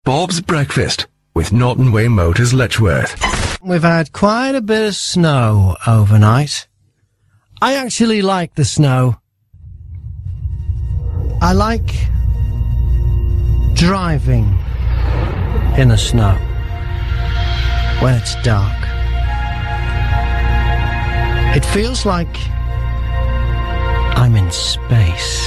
Bob's Breakfast with Norton Way Motors Letchworth. We've had quite a bit of snow overnight. I actually like the snow. I like driving in the snow when it's dark. It feels like I'm in space.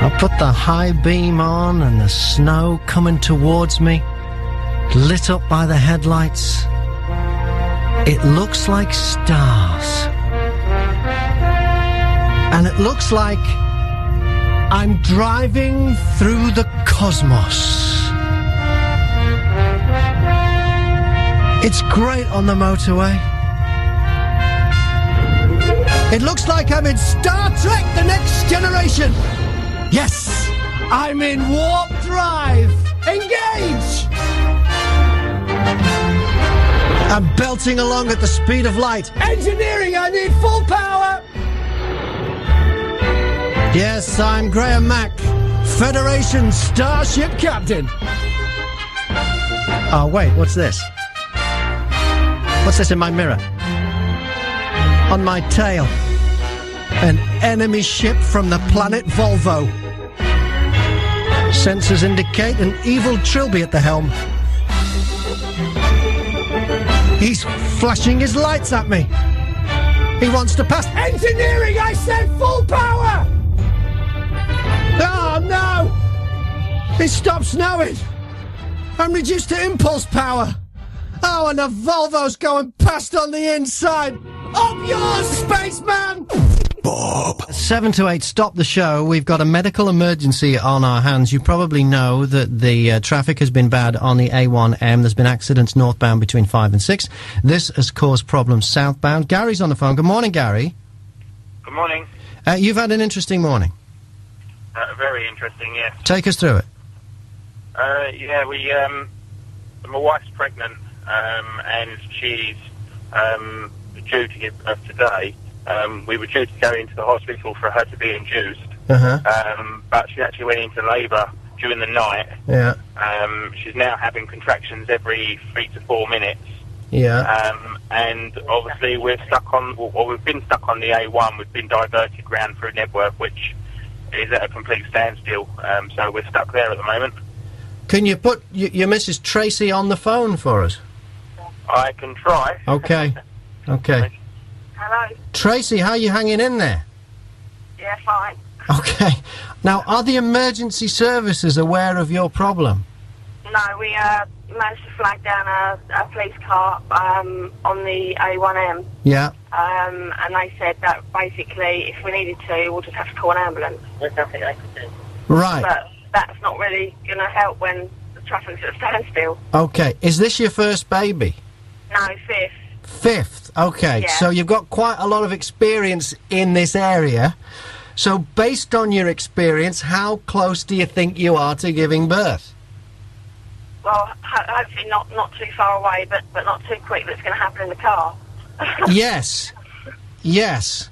I put the high beam on and the snow coming towards me, lit up by the headlights. It looks like stars. And it looks like I'm driving through the cosmos. It's great on the motorway. It looks like I'm in Star Trek: The Next Generation. Yes, I'm in warp drive. Engage! I'm belting along at the speed of light. Engineering, I need full power! Yes, I'm Graham Mack, Federation Starship Captain. Oh, wait, what's this? What's this in my mirror? On my tail. An enemy ship from the planet Volvo. Sensors indicate an evil trilby at the helm. He's flashing his lights at me. He wants to pass. Engineering, I said full power! Oh, no! It stopped snowing. I'm reduced to impulse power. Oh, and the Volvo's going past on the inside. Up yours, spaceman! Bob. 7 to 8, stop the show. We've got a medical emergency on our hands. You probably know that the traffic has been bad on the A1M. There's been accidents northbound between 5 and 6. This has caused problems southbound. Gary's on the phone. Good morning, Gary. Good morning. You've had an interesting morning. Very interesting, yes. Take us through it. My wife's pregnant, and she's due to give birth today. We were due to go into the hospital for her to be induced, but she actually went into labour during the night. Yeah. She's now having contractions every 3 to 4 minutes. Yeah. And obviously we've been stuck on the A1. We've been diverted round through Nebworth, which is at a complete standstill. So we're stuck there at the moment. Can you put your Mrs. Tracey on the phone for us? I can try. Okay. Okay. Hello. Tracey, how are you hanging in there? Yeah, fine. Okay. Now, are the emergency services aware of your problem? No, we managed to flag down a police car on the A1M. Yeah. And they said that basically, if we needed to, we'll just have to call an ambulance. There's nothing they could do. Right. But that's not really going to help when the traffic's at a standstill. Okay. Is this your first baby? No, fifth. Fifth. Okay. Yeah. So you've got quite a lot of experience in this area. So based on your experience, how close do you think you are to giving birth? Well, hopefully not too far away, but not too quick that it's going to happen in the car. Yes. Yes.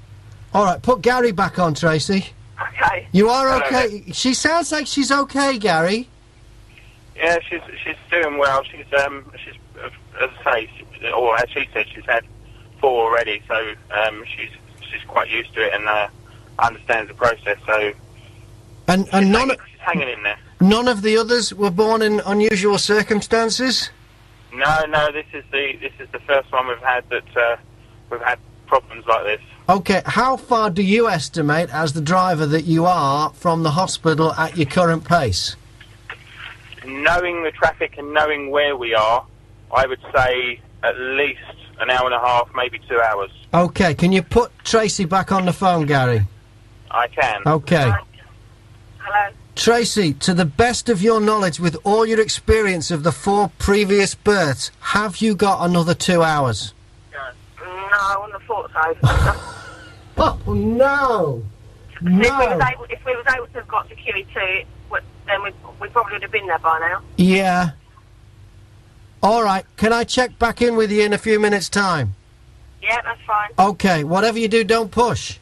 All right, put Gary back on, Tracey. Okay. You are okay? She sounds like she's okay, Gary. Yeah, she's doing well. She's as I say, or as she said, she's had 4 already, so she's quite used to it and understands the process. So and she's hanging in there. None of the others were born in unusual circumstances? No. This is the first one we've had that we've had problems like this. Okay, how far do you estimate, as the driver that you are, from the hospital at your current pace? Knowing the traffic and knowing where we are, I would say at least an hour and a half, maybe 2 hours. Okay, can you put Tracey back on the phone, Gary? I can. Okay. Hello. Tracey, to the best of your knowledge, with all your experience of the 4 previous births, have you got another 2 hours? No, I wouldn't have thought so. Oh, no! No! If we was able to have got to QE2, then we probably would have been there by now. Yeah. All right, can I check back in with you in a few minutes' time? Yeah, that's fine. Okay, whatever you do, don't push.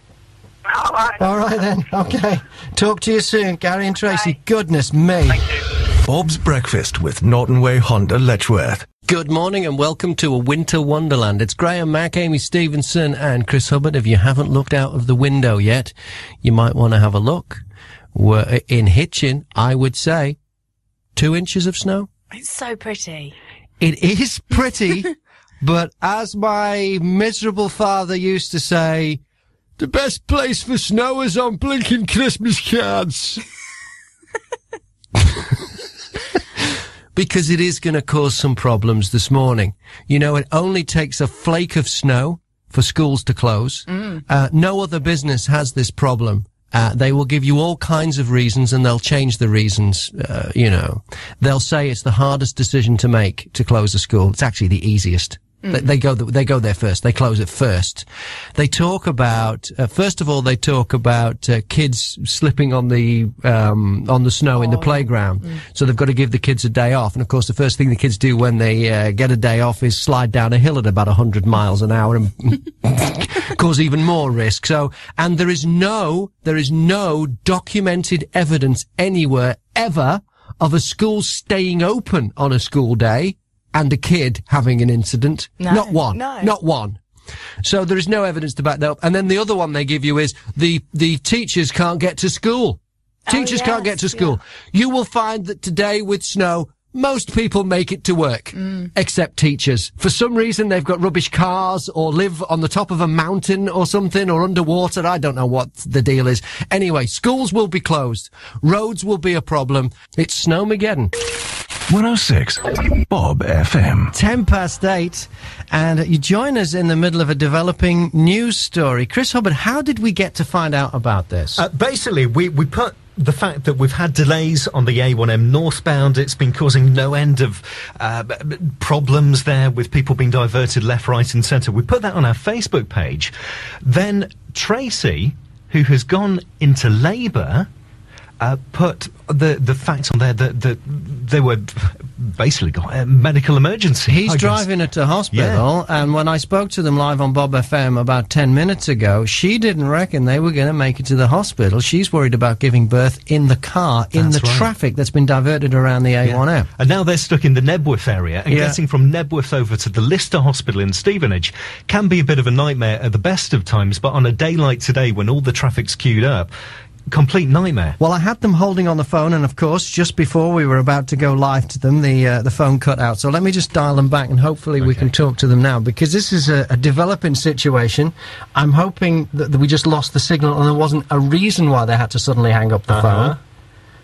All right. All right, then. Okay. Talk to you soon, Gary and Tracy. Okay. Goodness me. Thank you. Bob's Breakfast with Norton Way Honda Letchworth. Good morning and welcome to a winter wonderland. It's Graham Mack, Amy Stevenson and Chris Hubbard. If you haven't looked out of the window yet, you might want to have a look. We're in Hitchin, I would say, 2 inches of snow. It's so pretty. It is pretty, but as my miserable father used to say, the best place for snow is on blinking Christmas cards. Because it is going to cause some problems this morning. You know, it only takes a flake of snow for schools to close. No other business has this problem. They will give you all kinds of reasons and they'll change the reasons, you know. They'll say it's the hardest decision to make to close a school. It's actually the easiest. They go there first. They close it first. They talk about, first of all, they talk about, kids slipping on the snow in the playground. So they've got to give the kids a day off. And of course, the first thing the kids do when they, get a day off is slide down a hill at about 100 miles an hour and cause even more risk. So, and there is no documented evidence anywhere ever of a school staying open on a school day and a kid having an incident. No, not one. no. Not one. So there is no evidence to back that up. And then the other one they give you is the teachers can't get to school. Teachers can't get to school. Yeah. You will find that today with snow, most people make it to work, except teachers. For some reason, they've got rubbish cars or live on the top of a mountain or something or underwater. I don't know what the deal is. Anyway, schools will be closed. Roads will be a problem. It's Snowmageddon. 106 Bob FM. 8:10, and you join us in the middle of a developing news story. Chris Hubbard, how did we get to find out about this? Basically, we put the fact that we've had delays on the A1M northbound. It's been causing no end of problems there with people being diverted left, right and centre. We put that on our Facebook page. Then Tracey, who has gone into labour, put the facts on there that they were basically got a medical emergency. He's driving her to hospital, and when I spoke to them live on Bob FM about 10 minutes ago, she didn't reckon they were going to make it to the hospital. She's worried about giving birth in the car, in the traffic that's been diverted around the A1M. And now they're stuck in the Nebworth area, and getting from Nebworth over to the Lister Hospital in Stevenage can be a bit of a nightmare at the best of times, but on a day like today when all the traffic's queued up, complete nightmare. Well, I had them holding on the phone, and of course, just before we were about to go live to them, the phone cut out. So let me just dial them back, and hopefully we can talk to them now, because this is a developing situation. I'm hoping that we just lost the signal, and there wasn't a reason why they had to suddenly hang up the phone.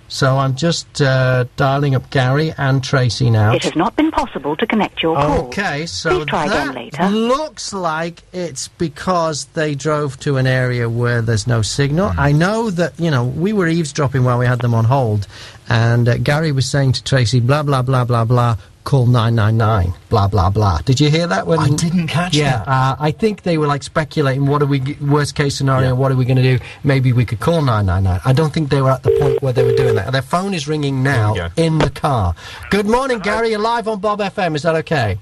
So I'm just dialing up Gary and Tracey now. It has not been possible to connect your call. Okay, so please try again later. Looks like it's because they drove to an area where there's no signal. I know that, you know, we were eavesdropping while we had them on hold, and Gary was saying to Tracey, blah, blah, blah, blah, blah, call 999, blah, blah, blah. Did you hear that? I didn't catch that. I think they were, like, speculating, what are we, worst case scenario, what are we going to do? Maybe we could call 999. I don't think they were at the point where they were doing that. Their phone is ringing now in the car. Good morning, Gary. You're live on Bob FM. Is that okay?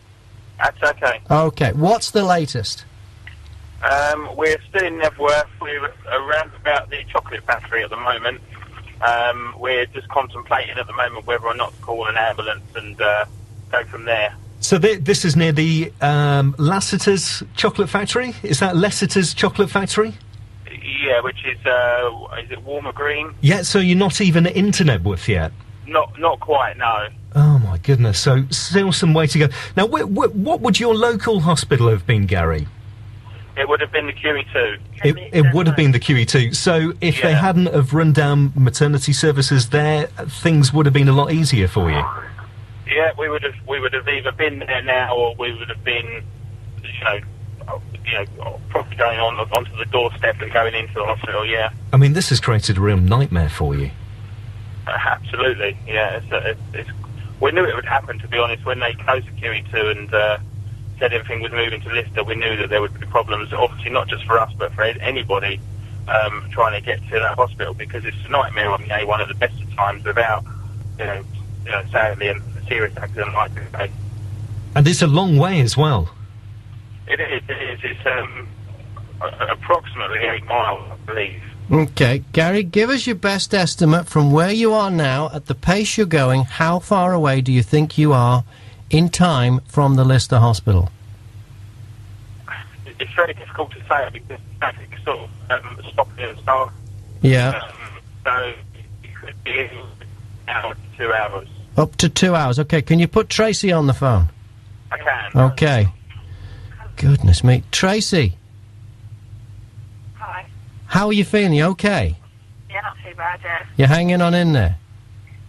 That's okay. Okay. What's the latest? We're still in Nebworth. We're around about the chocolate factory at the moment. We're just contemplating at the moment whether or not to call an ambulance and go from there. So this is near the Lassiter's chocolate factory? Is that Lassiter's chocolate factory? Yeah, which is it Warmer Green? Yeah, so you're not even into Nebworth yet? Not quite, no. Oh my goodness, so still some way to go. Now, what would your local hospital have been, Gary? It would have been the QE2. It would have been the QE2. So if they hadn't have run down maternity services there, things would have been a lot easier for you. Yeah, we would have either been there now, or we would have been, you know, probably going onto the doorstep and going into the hospital. Yeah. I mean, this has created a real nightmare for you. Absolutely. Yeah. We knew it would happen. To be honest, when they closed the QE2 and said everything was moving to Lister, we knew that there would be problems. Obviously, not just for us, but for anybody trying to get to that hospital, because it's a nightmare on the A1 at the best of times without, you know, sadly, a serious accident like this. And it's a long way as well. It is. It's approximately 8 miles, I believe. Okay, Gary, give us your best estimate from where you are now, at the pace you're going. How far away do you think you are in time from the Lister Hospital? It's very difficult to say because traffic sort of stopping and start. Yeah. So it could be an hour to 2 hours. Up to 2 hours. Okay, can you put Tracey on the phone? I can. Okay. Goodness me. Tracey, Hi. how are you feeling? You okay? Yeah, not too bad, yeah. You're hanging on in there?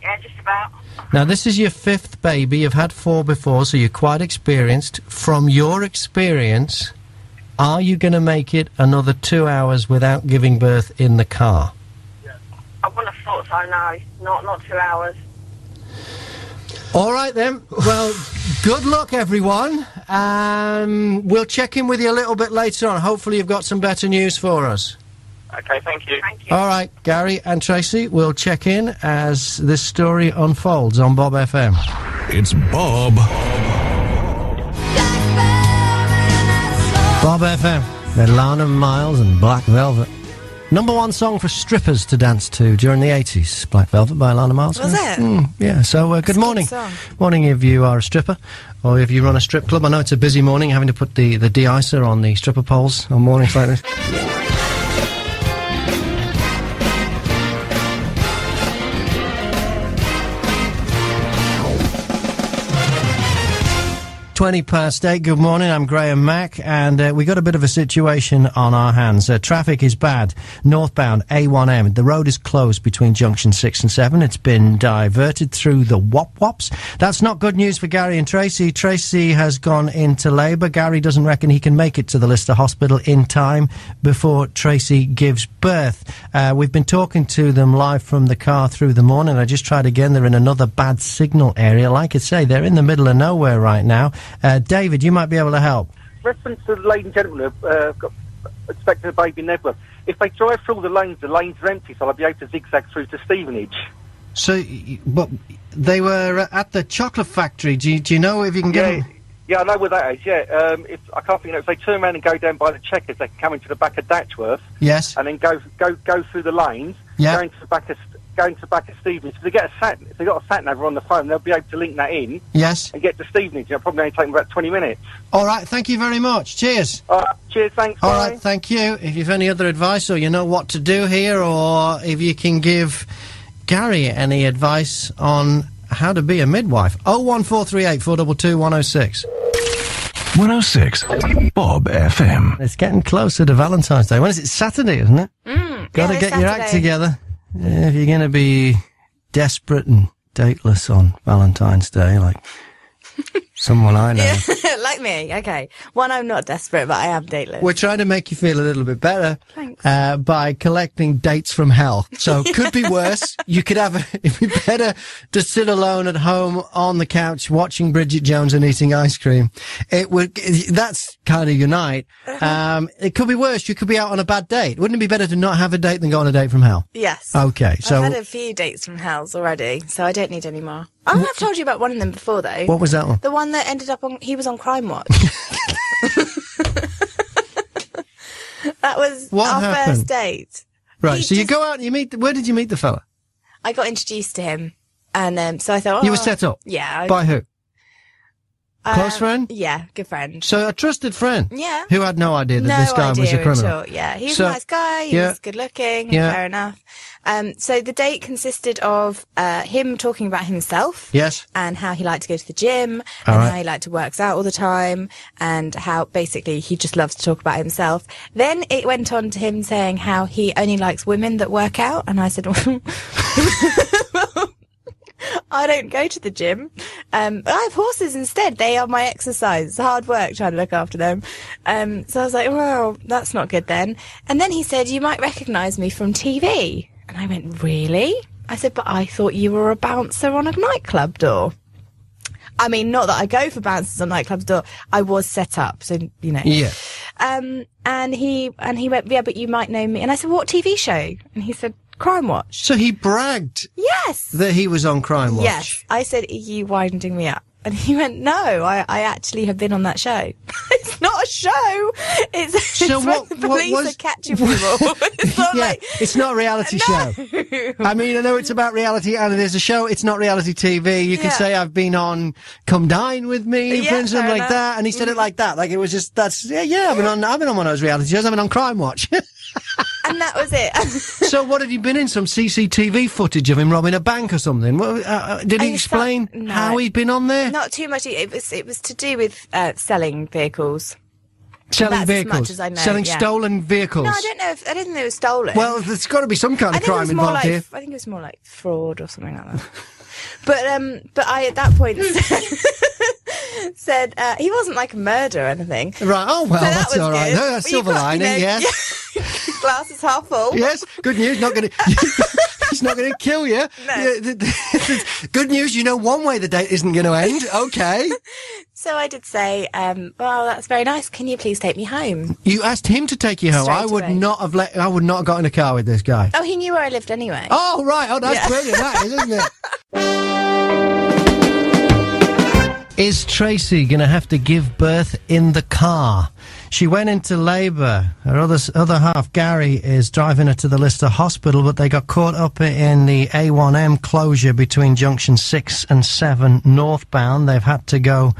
Yeah, just about. Now, this is your 5th baby. You've had 4 before, so you're quite experienced. From your experience, are you going to make it another 2 hours without giving birth in the car? I wouldn't have thought so, no. Not 2 hours. All right, then. Well, good luck, everyone. We'll check in with you a little bit later on. Hopefully you've got some better news for us. Okay, thank you. Thank you. All right, Gary and Tracey, we'll check in as this story unfolds on Bob FM. It's Bob. Bob FM, with Lana Miles and Black Velvet. #1 song for strippers to dance to during the 80s. Black Velvet by Lana Miles. Was it? Yeah, so good morning. Morning if you are a stripper or if you run a strip club. I know it's a busy morning having to put the de-icer on the stripper poles on mornings like this. 8:20. Good morning, I'm Graham Mack, and we got a bit of a situation on our hands. Traffic is bad, northbound A1M. The road is closed between junction 6 and 7. It's been diverted through the Wop-Wops. That's not good news for Gary and Tracey. Tracey has gone into labour. Gary doesn't reckon he can make it to the Lister Hospital in time before Tracey gives birth. We've been talking to them live from the car through the morning. I just tried again. They're in another bad signal area. Like I say, they're in the middle of nowhere right now. David, you might be able to help. Reference to the lady and gentleman who've got expecting a baby in Nebworth. If they drive through all the lanes are empty, so I'll be able to zigzag through to Stevenage. So, but they were at the chocolate factory. Do you know if you can get them? Yeah, I know where that is, yeah. If I can't think of it. If they turn around and go down by the Checkers, they can come into the back of Datchworth. Yes. And then go through the lanes, yeah. Go into the back of Stevenage. If they got a sat nav on the phone, they'll be able to link that in. Yes. And get to Stevenage. It'll probably only take them about 20 minutes. All right, thank you very much. Cheers. All right, cheers, thanks. All bye. right, thank you. If you've any other advice or you know what to do here, or if you can give Gary any advice on how to be a midwife. 01438 422 106. 106 Bob FM. It's getting closer to Valentine's Day. When is it? Saturday, isn't it? Got to get your act together. If you're going to be desperate and dateless on Valentine's Day, like someone I know. Like me, okay. One, I'm not desperate, but I am dateless. We're trying to make you feel a little bit better. Thanks. By collecting dates from hell. So, could be worse. You could it'd be better to sit alone at home on the couch watching Bridget Jones and eating ice cream. That's kind of your night. It could be worse. You could be out on a bad date. Wouldn't it be better to not have a date than go on a date from hell? Yes. Okay, so. I've had a few dates from hells already, so I don't need any more. I've told you about one of them before, though. What was that one? The one that ended up he was on Crime Watch. That was our first date. Right, so you go out and you meet, where did you meet the fella? I got introduced to him, and so I thought, You were set up? Yeah. By who? Close friend? Yeah, good friend. So a trusted friend? Yeah. Who had no idea that this guy was a criminal? At all. Yeah, he was a nice guy, he was good looking, fair enough. So the date consisted of him talking about himself. Yes. And how he liked to go to the gym, and how he liked to work out all the time, and how basically he just loves to talk about himself. Then it went on to him saying how he only likes women that work out, and I said, I don't go to the gym. I have horses instead. They are my exercise. It's hard work trying to look after them. So I was like, well, that's not good then. And then he said, you might recognise me from TV. And I went, really? I said, but I thought you were a bouncer on a nightclub door. I mean, not that I go for bouncers on nightclubs door. I was set up, so, you know. Yeah. And he went, yeah, but you might know me. And I said, what TV show? And he said, Crime Watch. So he bragged. Yes. That he was on Crime Watch. Yes. I said, are you winding me up? And he went, no, I actually have been on that show. It's not a show. It's when the police are catching people. It's not it's not a reality show. I mean, I know it's about reality and it is a show. It's not reality TV. You can say I've been on Come Dine With Me, for instance, like that. And he said it like that. Like it was just, I've been on one of those reality shows. I've been on Crime Watch. And that was it. So what had he been in? Some CCTV footage of him robbing a bank or something? Did he explain how he'd been on there? Not too much. It was to do with selling vehicles. Selling vehicles? As much as I know, selling stolen vehicles? No, I didn't think they were stolen. Well, there's got to be some kind of crime involved here. I think it was more like fraud or something like that. But I, at that point, said he wasn't like a murderer or anything. Right, oh, well, so that's all right. No, that's silver lining, yes. Glass is half full. Yes, good news, it's not going to kill you. No. Good news, you know one way the date isn't going to end. Okay. So I did say, well, that's very nice. Can you please take me home? You asked him to take you home. I would not have got in a car with this guy. Oh, he knew where I lived anyway. Oh, right. Oh, that's brilliant, that is, isn't it? Is Tracey going to have to give birth in the car? She went into labour. Her other half, Gary, is driving her to the Lister Hospital, but they got caught up in the A1M closure between junction 6 and 7 northbound. They've had to go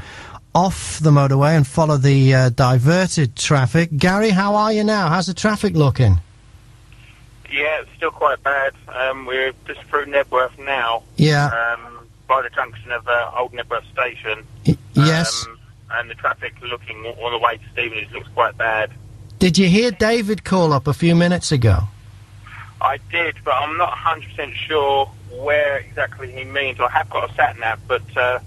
off the motorway and follow the diverted traffic. Gary, how are you now? How's the traffic looking? Yeah, it's still quite bad. We're just through Nebworth now. Yeah. By the junction of Old Nebworth Station. Yes. And the traffic looking on the way to Stevenage looks quite bad. Did you hear David call up a few minutes ago? I did, but I'm not 100% sure where exactly he means. I have got a sat-nav, but the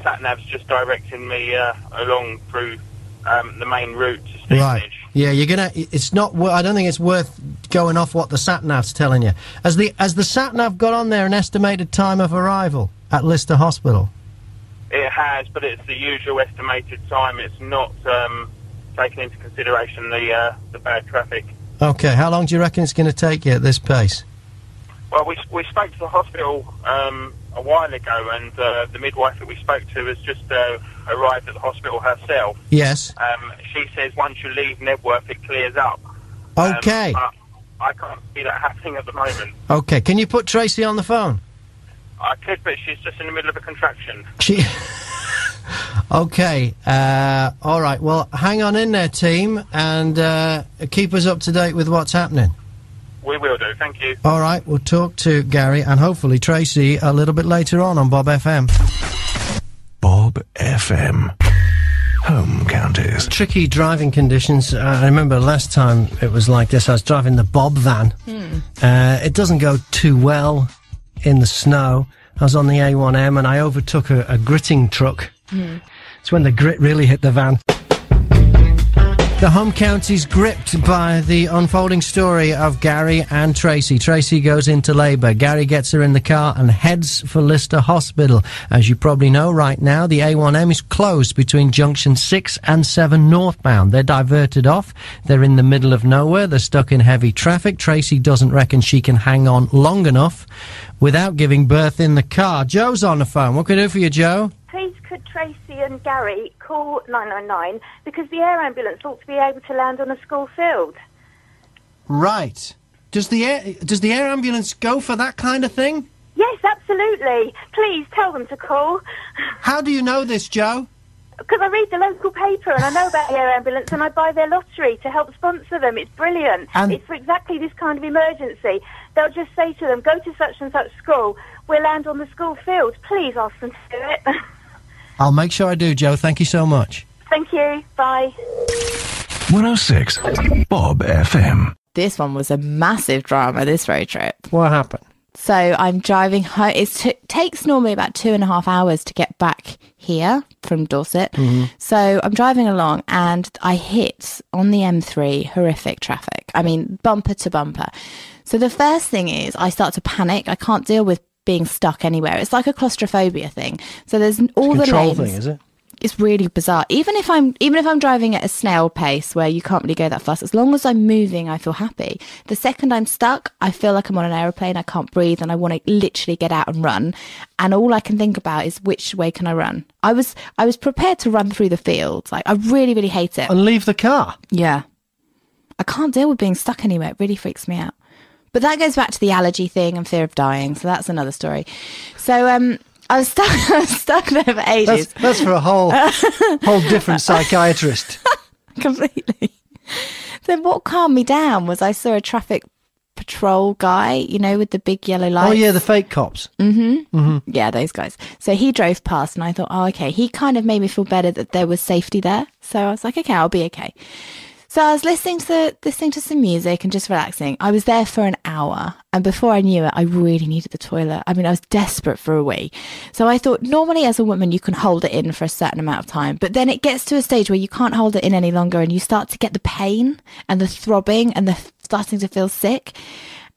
sat-nav's just directing me along through the main route to Stevenage. Right. Yeah, it's not. I don't think it's worth going off what the sat-nav's telling you. Has the sat-nav got on there an estimated time of arrival at Lister Hospital? It has, but it's the usual estimated time. It's not taking into consideration the bad traffic. Okay, how long do you reckon it's going to take you at this pace? Well, we spoke to the hospital a while ago, and the midwife that we spoke to has just arrived at the hospital herself. Yes. She says once you leave Nebworth, it clears up. Okay. But I can't see that happening at the moment. Okay, can you put Tracey on the phone? I could, but she's just in the middle of a contraction. Okay, all right, well, hang on in there, team, and keep us up to date with what's happening. We will do, thank you. All right, we'll talk to Gary and hopefully Tracey a little bit later on Bob FM. Bob FM. Home counties. Tricky driving conditions. I remember last time it was like this. I was driving the Bob van. It doesn't go too well in the snow. I was on the A1M and I overtook a gritting truck. It's when the grit really hit the van. The home county's gripped by the unfolding story of Gary and Tracey. Tracey goes into labour. Gary gets her in the car and heads for Lister Hospital. As you probably know, right now, the A1M is closed between junction 6 and 7 northbound. They're diverted off. They're in the middle of nowhere. They're stuck in heavy traffic. Tracey doesn't reckon she can hang on long enough without giving birth in the car. Joe's on the phone. What can I do for you, Joe? Please could Tracey and Gary call 999 because the air ambulance ought to be able to land on a school field. Right. Does the air ambulance go for that kind of thing? Yes, absolutely. Please tell them to call. How do you know this, Joe? Because I read the local paper and I know about the air ambulance and I buy their lottery to help sponsor them. It's brilliant. And it's for exactly this kind of emergency. They'll just say to them, go to such and such school. We'll land on the school field. Please ask them to do it. I'll make sure I do, Joe. Thank you so much. Thank you. Bye. 106 Bob FM. This one was a massive drama, this road trip. What happened? So I'm driving home. It takes normally about 2.5 hours to get back here from Dorset. So I'm driving along and I hit on the M3 horrific traffic. I mean, bumper to bumper. So the first thing is I start to panic. I can't deal with being stuck anywhere. It's like a claustrophobia thing. So there's all the lanes. Control thing, is it? It's really bizarre. Even if I'm driving at a snail pace where you can't really go that fast, as long as I'm moving, I feel happy. The second I'm stuck, I feel like I'm on an aeroplane. I can't breathe, and I want to literally get out and run. And all I can think about is which way can I run. I was prepared to run through the fields. Like, I really, really hate it. And leave the car. Yeah, I can't deal with being stuck anywhere. It really freaks me out. But that goes back to the allergy thing and fear of dying. So that's another story. So I was stuck there for ages. That's for a whole different psychiatrist. Completely. Then what calmed me down was I saw a traffic patrol guy, you know, with the big yellow lights. Oh yeah, the fake cops. Yeah, those guys. So he drove past and I thought, oh, okay. He kind of made me feel better that there was safety there. So I was like, okay, I'll be okay. So I was listening to some music and just relaxing. I was there for an hour, and before I knew it, I really needed the toilet. I mean, I was desperate for a wee. So I thought, normally as a woman, you can hold it in for a certain amount of time, but then it gets to a stage where you can't hold it in any longer, and you start to get the pain and the throbbing and the starting to feel sick.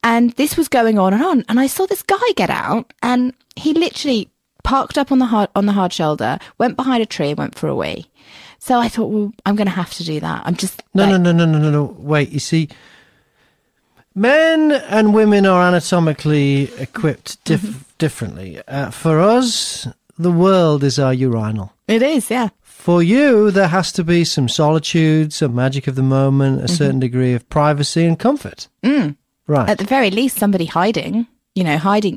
And this was going on, and I saw this guy get out, and he literally parked up on the hard shoulder, went behind a tree, and went for a wee. So I thought, well, I'm going to have to do that. I'm just... No. Wait, you see, men and women are anatomically equipped differently. For us, the world is our urinal. It is, yeah. For you, there has to be some solitude, some magic of the moment, a certain degree of privacy and comfort. Right. At the very least, somebody hiding,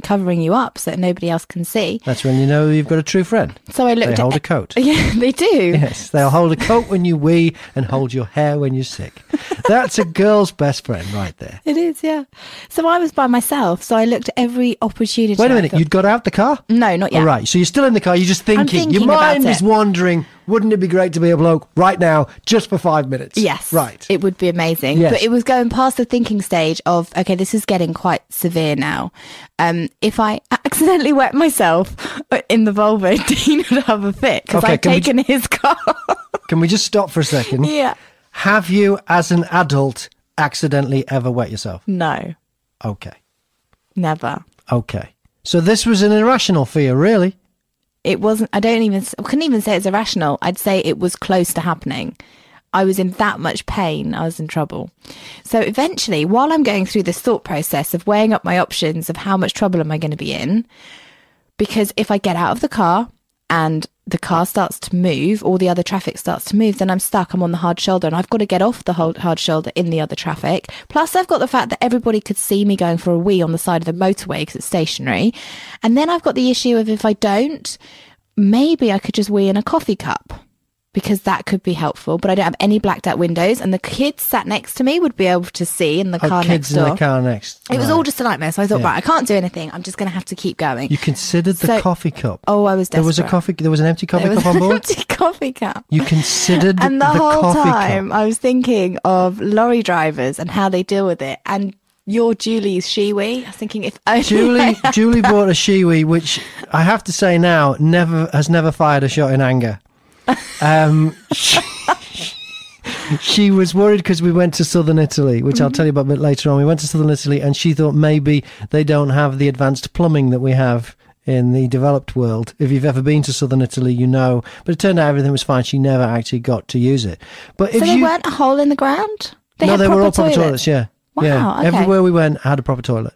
covering you up so that nobody else can see. That's when you know you've got a true friend. So I looked They hold a coat. Yeah, they do. Yes, they'll hold a coat when you wee and hold your hair when you're sick. That's a girl's best friend right there. It is, yeah. So I was by myself, so I looked at every opportunity. Wait a minute, you'd got out the car? No, not yet. All right, so you're still in the car, you're just I'm thinking. thinking Your mind about is it. wandering, wouldn't it be great to be a bloke right now, just for 5 minutes? Yes. Right. It would be amazing. Yes. But it was going past the thinking stage of, okay, this is getting quite severe now. If I accidentally wet myself in the vulva, Dean would have a fit because Okay, I've taken his car. Can we just stop for a second? Yeah. Have you, as an adult, accidentally ever wet yourself? No, Okay. never. Okay. So this was an irrational fear, really? It wasn't, I couldn't even say it's irrational. I'd say it was close to happening. I was in that much pain. I was in trouble. So eventually, while I'm going through this thought process of weighing up my options of how much trouble am I going to be in, because if I get out of the car and the car starts to move, all the other traffic starts to move, then I'm stuck. I'm on the hard shoulder and I've got to get off the hard shoulder in the other traffic. Plus, I've got the fact that everybody could see me going for a wee on the side of the motorway because it's stationary. And then I've got the issue of if I don't, maybe I could just wee in a coffee cup, because that could be helpful. But I don't have any blacked out windows, and the kids sat next to me would be able to see in the car next door. Kids in the car next. It was Right. all just a nightmare. So I thought, Yeah. right, I can't do anything. I'm just going to have to keep going. You considered the coffee cup? Oh, I was desperate. There was an empty coffee There was cup on an board? empty coffee cup. You considered And the whole coffee time cup? I was thinking of lorry drivers and how they deal with it. And your Julie's shiwi. I was thinking if only Julie bought a shiwi, which I have to say now has never fired a shot in anger. She was worried because we went to southern Italy, which I'll tell you about a bit later on. We went to southern Italy and she thought maybe they don't have the advanced plumbing that we have in the developed world. If you've ever been to southern Italy, you know. But it turned out everything was fine. She never actually got to use it. But So they weren't a hole in the ground? They were all proper toilets, yeah. Wow, yeah. okay. Everywhere we went had a proper toilet.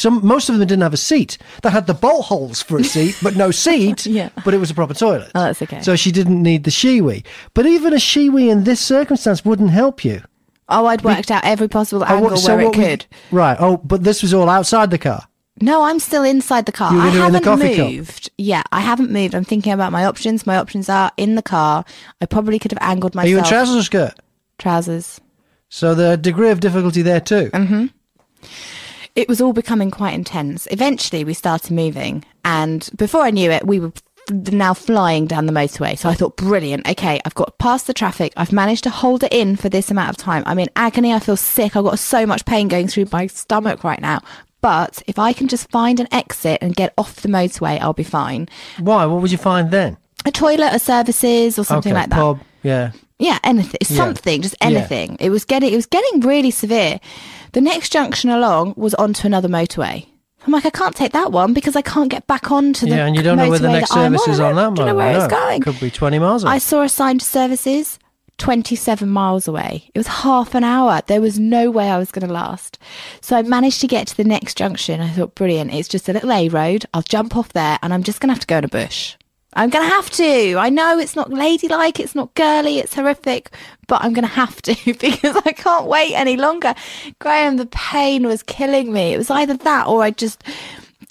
Most of them didn't have a seat. They had the bolt holes for a seat, but no seat. Yeah. But it was a proper toilet. Oh, that's okay. So she didn't need the shiwi. But even a shiwi in this circumstance wouldn't help you. Oh, I'd worked out every possible angle where it could. Right. Oh, but this was all outside the car. No, I'm still inside the car. You were I in the haven't coffee cup. moved. Yeah, I haven't moved. I'm thinking about my options. My options are in the car. I probably could have angled myself. Are you in trousers or skirt? Trousers. So the degree of difficulty there too. Mm-hmm. It was all becoming quite intense. Eventually, we started moving. And before I knew it, we were now flying down the motorway. So I thought, brilliant. Okay, I've got past the traffic. I've managed to hold it in for this amount of time. I'm in agony. I feel sick. I've got so much pain going through my stomach right now. But if I can just find an exit and get off the motorway, I'll be fine. Why? What would you find then? A toilet or services or something like that. Pub, yeah. Yeah, anything. Something, just anything. Yeah. It was getting really severe. The next junction along was onto another motorway. I'm like, I can't take that one because I can't get back onto the and you don't know where the motorway next that I'm service is on that I don't know where it's going. Could be 20 miles away. I saw a sign to services 27 miles away. It was half an hour. There was no way I was going to last. So I managed to get to the next junction. I thought, brilliant. It's just a little A road. I'll jump off there and I'm just going to have to go in a bush. I'm going to have to. I know it's not ladylike, it's not girly, it's horrific, but I'm going to have to because I can't wait any longer. Graham, the pain was killing me. It was either that or I'd just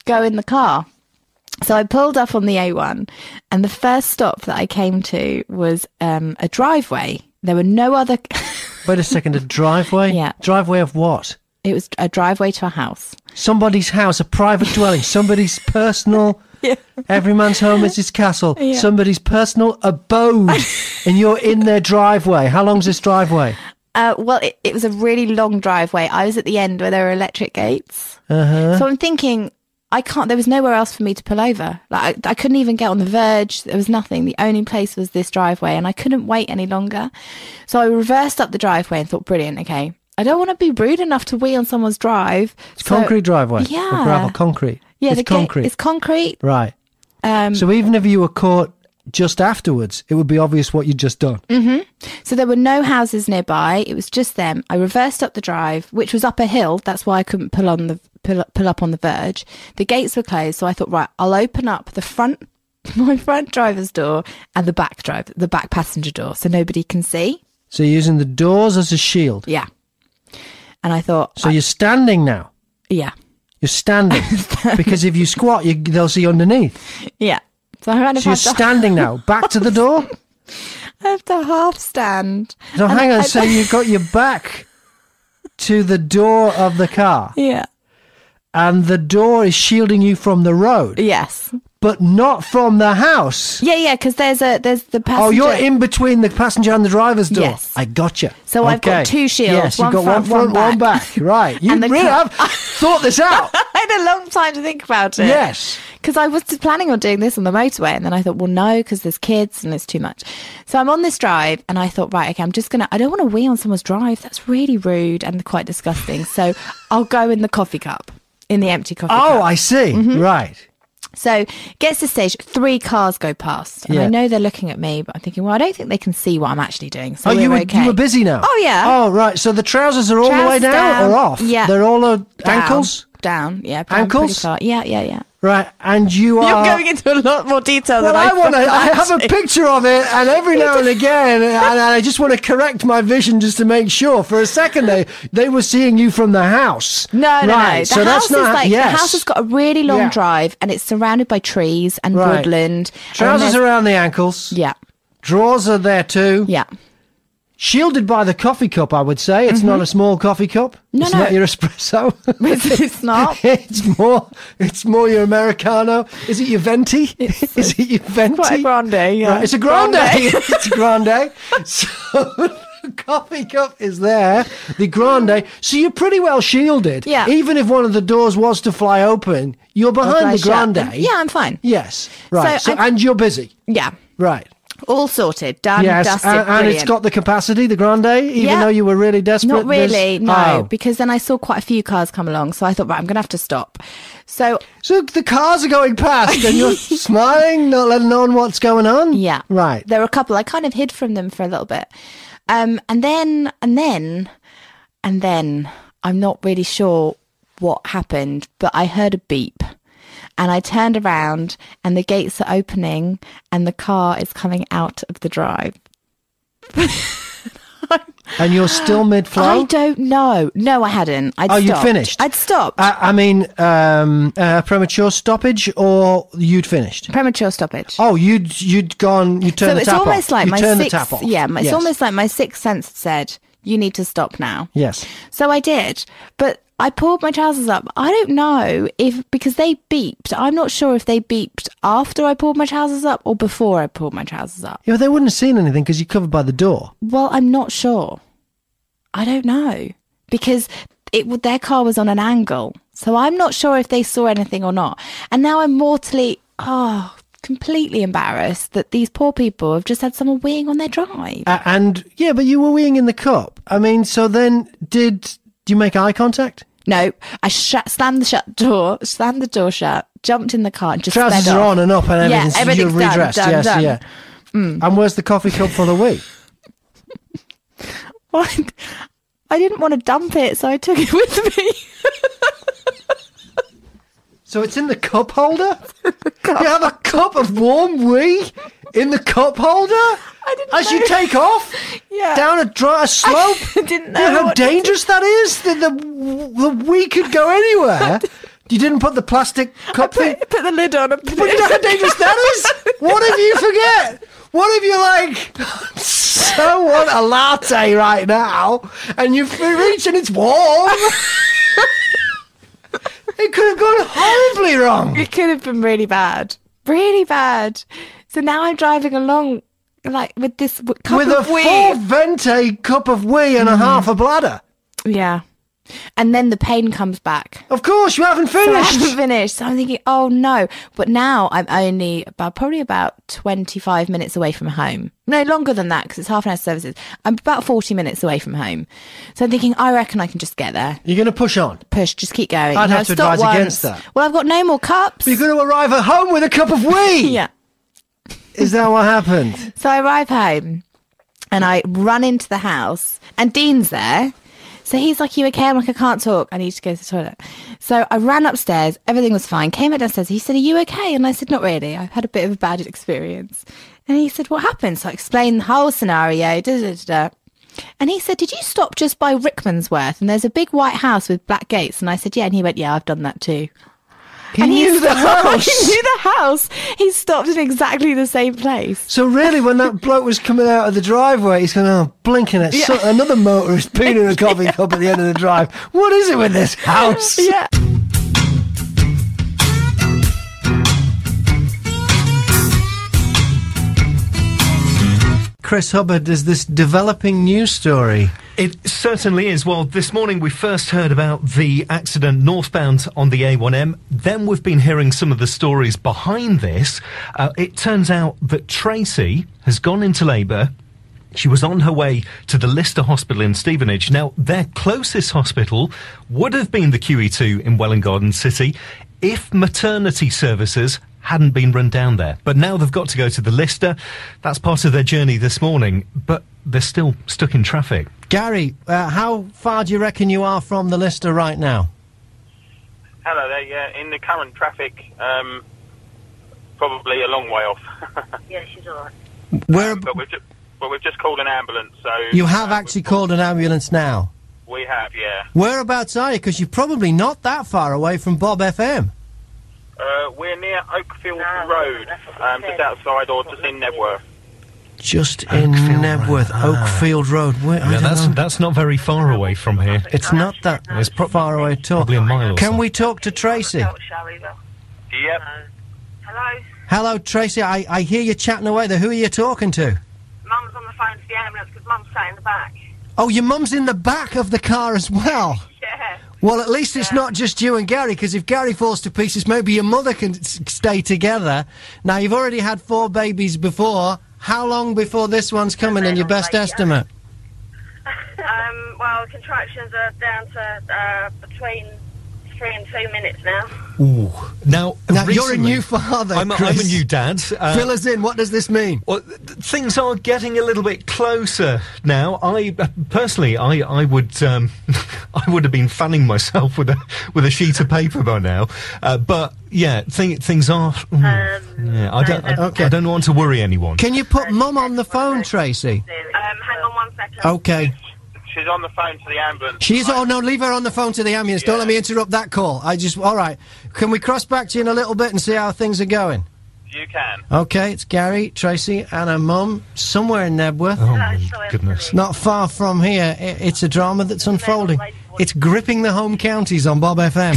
go in the car. So I pulled up on the A1 and the first stop that I came to was a driveway. There were no other... Wait a second, a driveway? Yeah. Driveway of what? It was a driveway to a house. Somebody's house, a private dwelling, somebody's personal... Yeah. Every man's home is his castle. Yeah. Somebody's personal abode, and you're in their driveway. How long's this driveway? Well, it was a really long driveway. I was at the end where there were electric gates. Uh-huh. So I'm thinking, there was nowhere else for me to pull over. Like I couldn't even get on the verge. There was nothing. The only place was this driveway, and I couldn't wait any longer. So I reversed up the driveway and thought, brilliant, okay. I don't want to be rude enough to wee on someone's drive. It's concrete driveway. Yeah. Or gravel, concrete. Yeah, it's concrete. It's concrete. Right. So even if you were caught just afterwards, it would be obvious what you'd just done. Mm-hmm. So there were no houses nearby. It was just them. I reversed up the drive, which was up a hill. That's why I couldn't pull up on the verge. The gates were closed, so I thought, right, I'll open up my front driver's door and the back passenger door, so nobody can see. So you're using the doors as a shield. Yeah. And I thought... So you're standing now? Yeah. You're standing. Because if you squat, they'll see underneath. Yeah. So you're standing now. Back to the door? I have to half stand. So hang on. So you've got your back to the door of the car. Yeah. And the door is shielding you from the road. Yes. But not from the house. Yeah, because there's the passenger. Oh, you're in between the passenger and the driver's door. Yes. I gotcha. So I've got two shields. Yes, you've got one front, one back. Right. You really have thought this out. I had a long time to think about it. Yes. Because I was planning on doing this on the motorway, and then I thought, well, no, because there's kids and it's too much. So I'm on this drive, and I thought, right, okay, I don't want to wee on someone's drive. That's really rude and quite disgusting. So I'll go in the coffee cup, in the empty coffee cup. Oh, I see. Mm-hmm. Right. So gets to stage, 3 cars go past, and I know they're looking at me, but I'm thinking, well, I don't think they can see what I'm actually doing. So you were busy now. Oh yeah. Oh right. So the trousers are all the way down or off? Yeah. They're all ankles. Down. Yeah. Ankles. Yeah. Right, and you are... You're going into a lot more detail than I thought. I have a picture of it, and every now and again, and I just want to correct my vision just to make sure. For a second, they were seeing you from the house. No. The house the house has got a really long drive, and it's surrounded by trees and woodland. Trousers around the ankles. Yeah. Drawers are there too. Yeah. Shielded by the coffee cup, I would say. It's not a small coffee cup. It's not your espresso. It's not. It's more your Americano. Is it your venti? Is it your venti? Quite a grande, yeah. Right, it's a grande. It's a grande. So the coffee cup is there. The grande. So you're pretty well shielded. Yeah. Even if one of the doors was to fly open, you're behind the grande. Yeah, I'm fine. Yes. Right. So and you're busy. Yeah. Right. All sorted, done, dusted, and it's got the capacity, the grande, even though you were really desperate. Not really, no, because then I saw quite a few cars come along, so I thought, right, I'm going to have to stop. So the cars are going past, and you're smiling, not letting on what's going on. Yeah, right. There were a couple. I kind of hid from them for a little bit, and then I'm not really sure what happened, but I heard a beep. And I turned around and the gates are opening and the car is coming out of the drive. And you're still mid-flow? I don't know. No, I hadn't. I'd stopped. You'd finished? I'd stopped. Premature stoppage or you'd finished? Premature stoppage. Oh, you'd gone, you turned the tap off. So it's almost like you turned the tap off. Yeah, it's almost like my sixth sense said, you need to stop now. Yes. So I did, but I pulled my trousers up. I don't know because they beeped. I'm not sure if they beeped after I pulled my trousers up or before I pulled my trousers up. Yeah, but they wouldn't have seen anything because you're covered by the door. Well, I'm not sure. I don't know because their car was on an angle. So I'm not sure if they saw anything or not. And now I'm completely embarrassed that these poor people have just had someone weeing on their drive. But you were weeing in the cup. I mean, so then did you make eye contact? No, I slammed the door shut, jumped in the car, and just trousers sped are off. on and up, and everything's you're everything's redressed. done, Yes, done. yeah. And where's the coffee cup for the week? Well, I didn't want to dump it, so I took it with me. So it's in the cup holder? You have a cup of warm wee in the cup holder? I didn't As know. you take off? Yeah. Down a slope? I didn't know. You know how what to dangerous that is? The wee could go anywhere. You didn't put the plastic cup thing? Put the lid on and put But it you know how dangerous that is? What if you forget? What if you're like, so want a latte right now, and you reach and it's warm? It could have gone horribly wrong. It could have been really bad. Really bad. So now I'm driving along, like, with this cup With of a wee. full venti cup of wee and a half a bladder. Yeah. And then the pain comes back. Of course, you haven't So I finished. haven't finished. So I'm thinking, oh no. But now I'm only probably about 25 minutes away from home. No, longer than that, because it's half an hour services. I'm about 40 minutes away from home. So I'm thinking, I reckon I can just get there. You're going to push on. Push, just keep going. I'd You know, have to stop advise once. against that. Well, I've got no more cups. You're going to arrive at home with a cup of wee. Yeah. Is that what happened? So I arrive home and I run into the house and Dean's there. So he's like, you okay? I'm like, I can't talk. I need to go to the toilet. So I ran upstairs. Everything was fine. Came back downstairs. He said, are you okay? And I said, not really. I've had a bit of a bad experience. And he said, what happened? So I explained the whole scenario. And he said, did you stop just by Rickmansworth? And there's a big white house with black gates. And I said, yeah. And he went, yeah, I've done that too. He knew the house. He knew the house. He stopped in exactly the same place. So really, when that bloke was coming out of the driveway, he's going, oh, blinking at another motorist peeing in a coffee cup at the end of the drive. What is it with this house? Yeah. Chris Hubbard, is this developing news story? It certainly is. Well, this morning we first heard about the accident northbound on the A1M. Then we've been hearing some of the stories behind this. It turns out that Tracey has gone into labour. She was on her way to the Lister Hospital in Stevenage. Now, their closest hospital would have been the QE2 in Welwyn Garden City if maternity services hadn't been run down there. But now they've got to go to the Lister. That's part of their journey this morning, but they're still stuck in traffic. Gary, how far do you reckon you are from the Lister right now? Hello there, yeah. In the current traffic, probably a long way off. Yeah, she's all right. But we've just called an ambulance, so... You have actually called an ambulance now? We have, yeah. Whereabouts are you? Because you're probably not that far away from Bob FM. We're near Oakfield Road, just outside or just in Nebworth. Just in Nebworth, Oakfield Road. That's not very far away from here. It's not that far away at all. Probably a mile or Can so. we talk to Tracey? Yep. Hello? Hello, Tracey. I hear you chatting away there. Who are you talking to? Mum's on the phone to the ambulance because Mum's sat in the back. Oh, your mum's in the back of the car as well? Yeah. Well, at least it's not just you and Gary, because if Gary falls to pieces, maybe your mother can stay together. Now, you've already had 4 babies before. How long before this one's coming in your best estimate? Well, contractions are down to between 3 and 2 minutes now. Ooh. Now you're a recently- new father, I'm a Chris. new dad. Fill us in. What does this mean? Well, things are getting a little bit closer now. I personally, I would, I would have been fanning myself with a sheet of paper by now. But yeah, things are. Yeah, I don't want to worry anyone. Can you put Mum on the phone, Tracey? Hang on 1 second. Okay. She's on the phone to the ambulance. Oh no, leave her on the phone to the ambulance. Don't let me interrupt that call. All right. Can we cross back to you in a little bit and see how things are going? You can. Okay, it's Gary, Tracey and her mum, somewhere in Nebworth. Oh my goodness. Not far from here. It's a drama that's unfolding. It's gripping the home counties on Bob FM.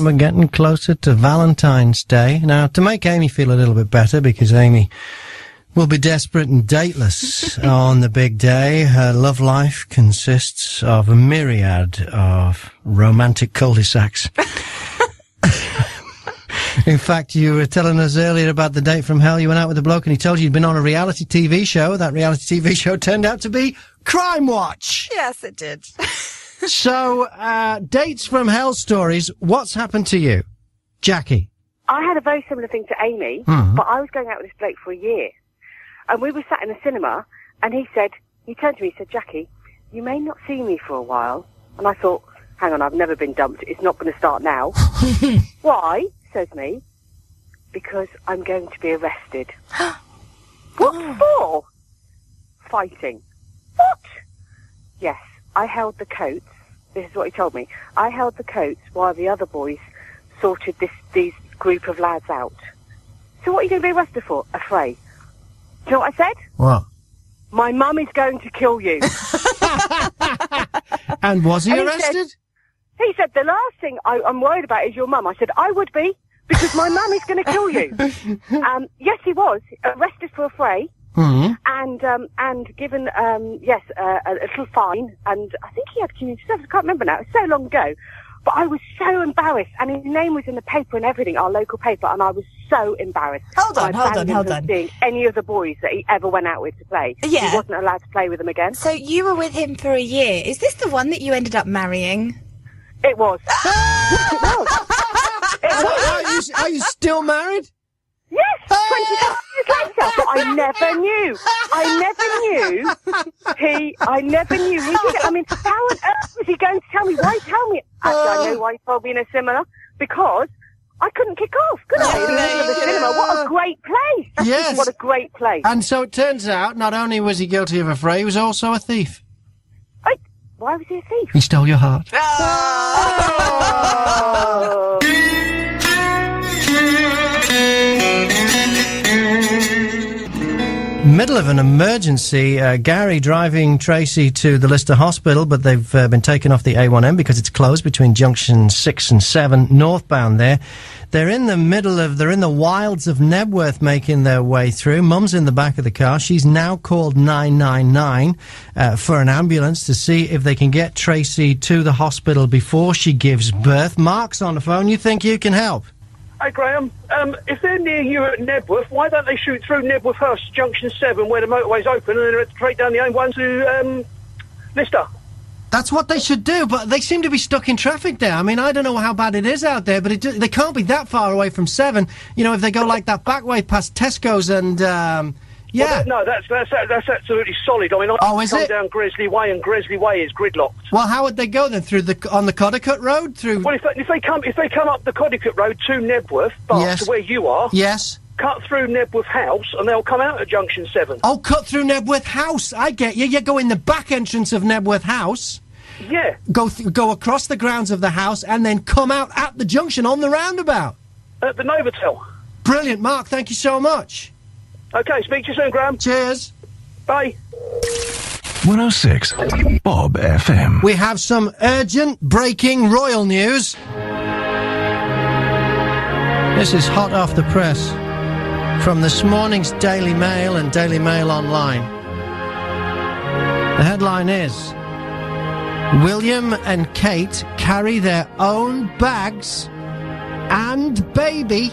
We're getting closer to Valentine's Day. Now, to make Amy feel a little bit better, because Amy will be desperate and dateless on the big day. Her love life consists of a myriad of romantic cul-de-sacs. In fact, you were telling us earlier about the date from hell. You went out with a bloke and he told you you'd been on a reality TV show. That reality TV show turned out to be Crime Watch. Yes, it did. So, dates from hell stories. What's happened to you? Jackie. I had a very similar thing to Amy, but I was going out with this bloke for a year. And we were sat in the cinema, and he turned to me and said, Jackie, you may not see me for a while. And I thought, hang on, I've never been dumped. It's not going to start now. Why? Says me. Because I'm going to be arrested. What for? Fighting. What? Yes, I held the coats. This is what he told me. I held the coats while the other boys sorted these group of lads out. So what are you going to be arrested for? A fray. Do you know what I said? What? My mum is going to kill you. And was he arrested? He said, the last thing I'm worried about is your mum. I said, I would be, because my mum is going to kill you. Yes, he was arrested for a fray. And given, a little fine, and I think he had community service, I can't remember now, it's so long ago, but I was so embarrassed, and his name was in the paper and everything, our local paper, and I was so embarrassed. Hold on. Seeing any of the boys that he ever went out with to play. Yeah. He wasn't allowed to play with them again. So you were with him for a year. Is this the one that you ended up marrying? It was. It was. Are you still married? Yes, 20 years later, but I never knew. I never knew he did it. I mean, how on earth was he going to tell me? Why tell me? Actually, I know why he told me in a cinema. Because I couldn't kick off, could I? In the middle of the cinema. What a great place. Yes. What a great place. And so it turns out, not only was he guilty of a fray, he was also a thief. Why was he a thief? He stole your heart. Oh. Middle of an emergency, Gary driving Tracey to the Lister Hospital, but they've been taken off the A1M because it's closed between junction 6 and 7 northbound there. They're in the wilds of Nebworth making their way through. Mum's in the back of the car. She's now called 999 for an ambulance to see if they can get Tracey to the hospital before she gives birth. Mark's on the phone. You think you can help? Hey, Graham, if they're near you at Nebworth, why don't they shoot through Nebworth House, Junction 7, where the motorway's open, and then straight down the A1 to Lister? That's what they should do, but they seem to be stuck in traffic there. I mean, I don't know how bad it is out there, but they can't be that far away from 7. You know, if they go like that back way past Tesco's and... yeah. Well, that's absolutely solid. I mean, I come down Gresley Way, and Gresley Way is gridlocked. Well, how would they go then? On the Codicott Road? Well, if they come up the Codicott Road to Nebworth, to where you are, yes, cut through Nebworth House, and they'll come out at Junction 7. Oh, cut through Nebworth House. I get you. You go in the back entrance of Nebworth House. Yeah. Go across the grounds of the house, and then come out at the junction on the roundabout. At the Novotel. Brilliant, Mark. Thank you so much. Okay, speak to you soon, Graham. Cheers. Bye. 106 Bob FM. We have some urgent breaking royal news. This is hot off the press from this morning's Daily Mail and Daily Mail Online. The headline is: William and Kate carry their own bags and baby.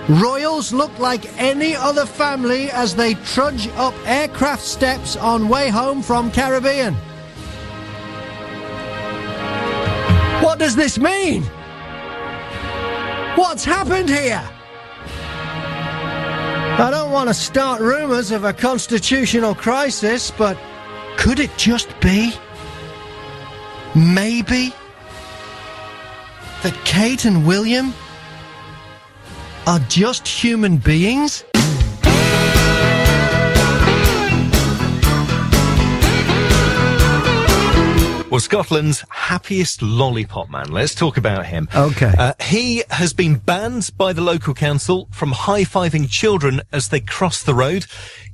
Royals look like any other family as they trudge up aircraft steps on way home from Caribbean. What does this mean? What's happened here? I don't want to start rumours of a constitutional crisis, but could it just be, maybe, that Kate and William are just human beings? Well, Scotland's happiest Lollipop Man. Let's talk about him. Okay. He has been banned by the local council from high-fiving children as they cross the road.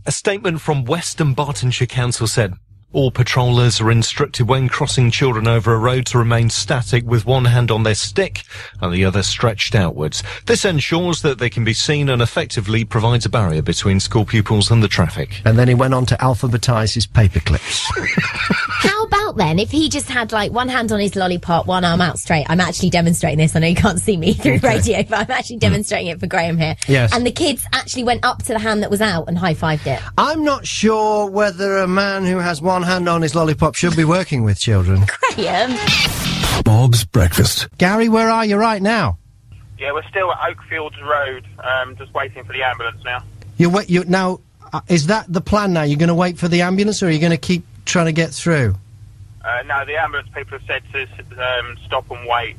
A statement from Western Bartonshire Council said, all patrollers are instructed when crossing children over a road to remain static with one hand on their stick and the other stretched outwards. This ensures that they can be seen and effectively provides a barrier between school pupils and the traffic. And then he went on to alphabetise his paper clips. How about then, if he just had, like, one hand on his lollipop, one arm out straight? I'm actually demonstrating this. I know you can't see me through radio, but I'm actually demonstrating it for Graham here. Yes. And the kids actually went up to the hand that was out and high-fived it. I'm not sure whether a man who has one hand on his lollipop should be working with children. Graham. Bob's Breakfast. Gary, where are you right now? Yeah, we're still at Oakfields Road, just waiting for the ambulance now. Now, is that the plan now? You're going to wait for the ambulance, or are you going to keep trying to get through? No, the ambulance people have said to stop and wait.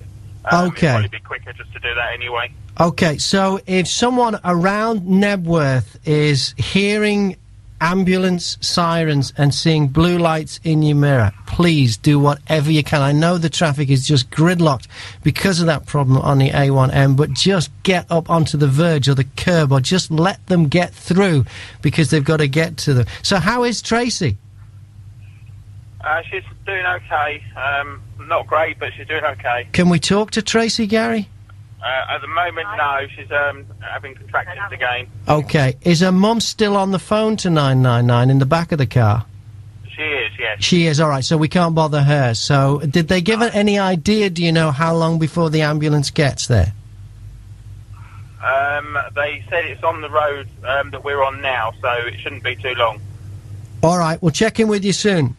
Okay. It'd probably be quicker just to do that anyway. Okay, so if someone around Nebworth is hearing ambulance sirens and seeing blue lights in your mirror, please do whatever you can. I know the traffic is just gridlocked because of that problem on the A1M, but just get up onto the verge or the curb, or just let them get through, because they've got to get to them. So how is Tracey? She's doing okay. Not great, but she's doing okay. Can we talk to Tracey, Gary? At the moment, no. She's having contractions again. Okay. Is her mum still on the phone to 999 in the back of the car? She is, yes. She is, all right, so we can't bother her. So did they give her any idea, do you know, how long before the ambulance gets there? They said it's on the road that we're on now, so it shouldn't be too long. All right, we'll check in with you soon.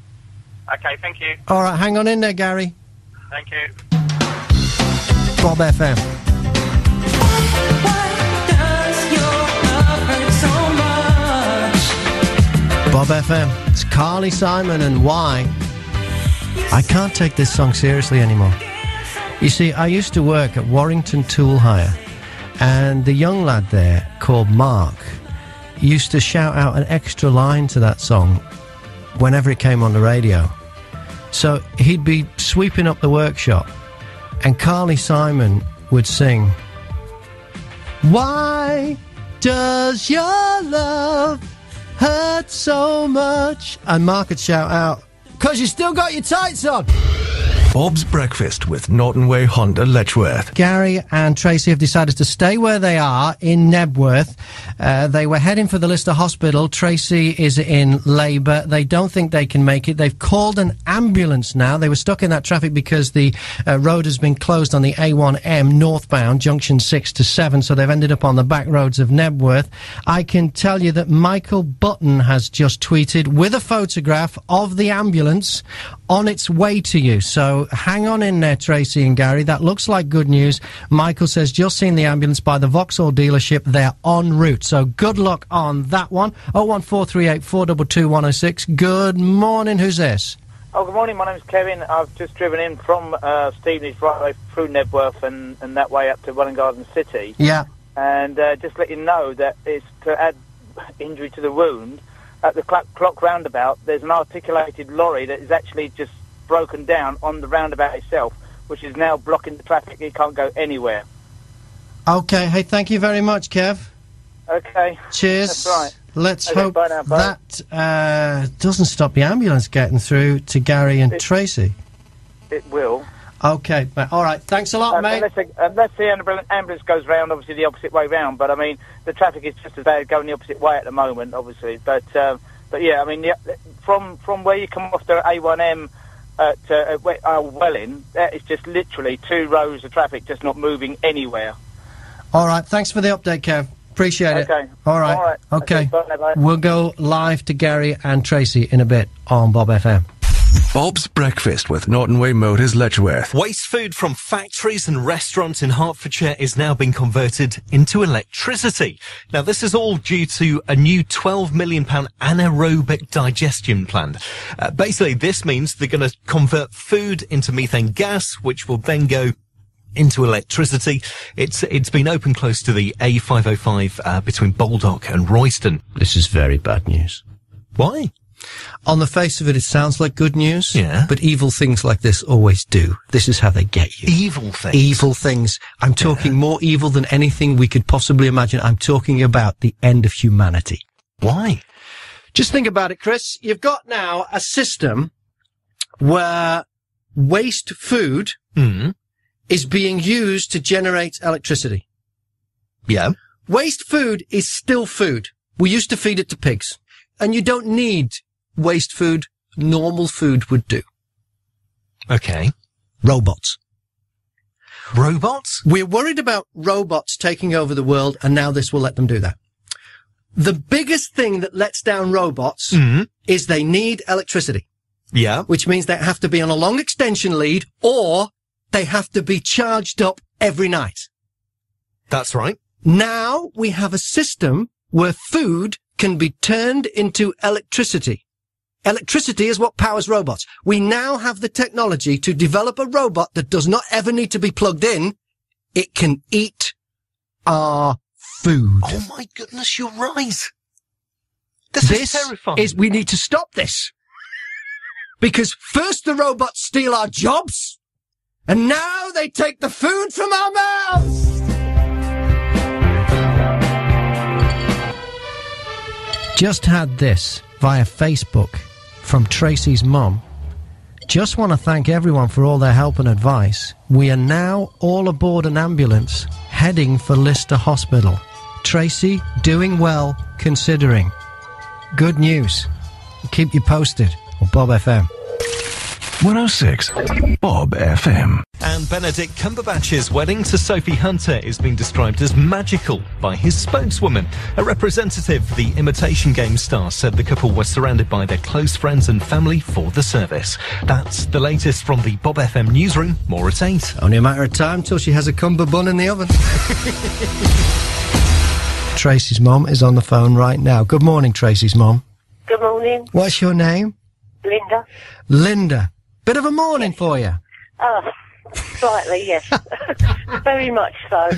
Okay, thank you. All right, hang on in there, Gary. Thank you. Bob FM. Bob FM. It's Carly Simon and Why. I can't take this song seriously anymore. You see, I used to work at Warrington Tool Hire, and the young lad there, called Mark, used to shout out an extra line to that song whenever it came on the radio. So he'd be sweeping up the workshop, and Carly Simon would sing, "Why does your love hurt so much?" And Mark would shout out, "'Cause you still got your tights on." Bob's Breakfast with Norton Way Honda Letchworth. Gary and Tracey have decided to stay where they are in Nebworth. They were heading for the Lister Hospital. Tracey is in labour. They don't think they can make it. They've called an ambulance now. They were stuck in that traffic because the road has been closed on the A1M northbound, junction 6 to 7, so they've ended up on the back roads of Nebworth. I can tell you that Michael Button has just tweeted with a photograph of the ambulance on its way to you. So hang on in there, Tracey and Gary. That looks like good news. Michael says, just seen the ambulance by the Vauxhall dealership. They're en route. So good luck on that one. 01438 422 106. Good morning. Who's this? Oh, good morning. My name's Kevin. I've just driven in from Stevenage right away through Nebworth and that way up to Welwyn Garden City. Yeah. And just let you know that it's to add injury to the wound. At the clock roundabout, there's an articulated lorry that is actually just broken down on the roundabout itself, which is now blocking the traffic. It can't go anywhere. Okay. Hey, thank you very much, Kev. Okay. Cheers. That's right. Let's Okay, hope bye now, bye. that doesn't stop the ambulance getting through to Gary and Tracey. It will. Okay. All right. Thanks a lot, mate. Unless the ambulance goes round, obviously the opposite way round. But I mean, the traffic is just as bad going the opposite way at the moment, obviously. But yeah, I mean, from where you come off the A1M at Welwyn, that is just literally 2 rows of traffic just not moving anywhere. All right. Thanks for the update, Kev. Appreciate it. Okay. All right. Okay. Bye. We'll go live to Gary and Tracey in a bit on Bob FM. Bob's Breakfast with Norton Way Motors Letchworth. Waste food from factories and restaurants in Hertfordshire is now being converted into electricity. Now, this is all due to a new £12 million anaerobic digestion plant. Basically, this means they're going to convert food into methane gas, which will then go into electricity. It's been open close to the A505 between Baldock and Royston. This is very bad news. Why? On the face of it, it sounds like good news. Yeah. But evil things like this always do. This is how they get you. Evil things? Evil things. I'm talking more evil than anything we could possibly imagine. I'm talking about the end of humanity. Why? Just think about it, Chris. You've got now a system where waste food is being used to generate electricity. Yeah. Waste food is still food. We used to feed it to pigs. And you don't need waste food normal food would do. Okay. Robots. Robots? We're worried about robots taking over the world, and now this will let them do that. The biggest thing that lets down robots is they need electricity. Yeah. Which means they have to be on a long extension lead, or they have to be charged up every night. That's right. Now we have a system where food can be turned into electricity. Electricity is what powers robots. We now have the technology to develop a robot that does not ever need to be plugged in. It can eat our food. Oh my goodness, you're right. This is terrifying. We need to stop this. Because first the robots steal our jobs, and now they take the food from our mouths. Just had this via Facebook from Tracey's mum. Just want to thank everyone for all their help and advice. We are now all aboard an ambulance heading for Lister Hospital. Tracey, doing well considering. Good news. Keep you posted on Bob FM. 106 Bob FM. And Benedict Cumberbatch's wedding to Sophie Hunter is being described as magical by his spokeswoman. A representative for the Imitation Game star said the couple were surrounded by their close friends and family for the service. That's the latest from the Bob FM newsroom. More at 8. Only a matter of time till she has a cumber bun in the oven. Tracey's mum is on the phone right now. Good morning, Tracey's mum. Good morning. What's your name? Linda. Linda. Bit of a morning for you. Slightly, yes. Very much so.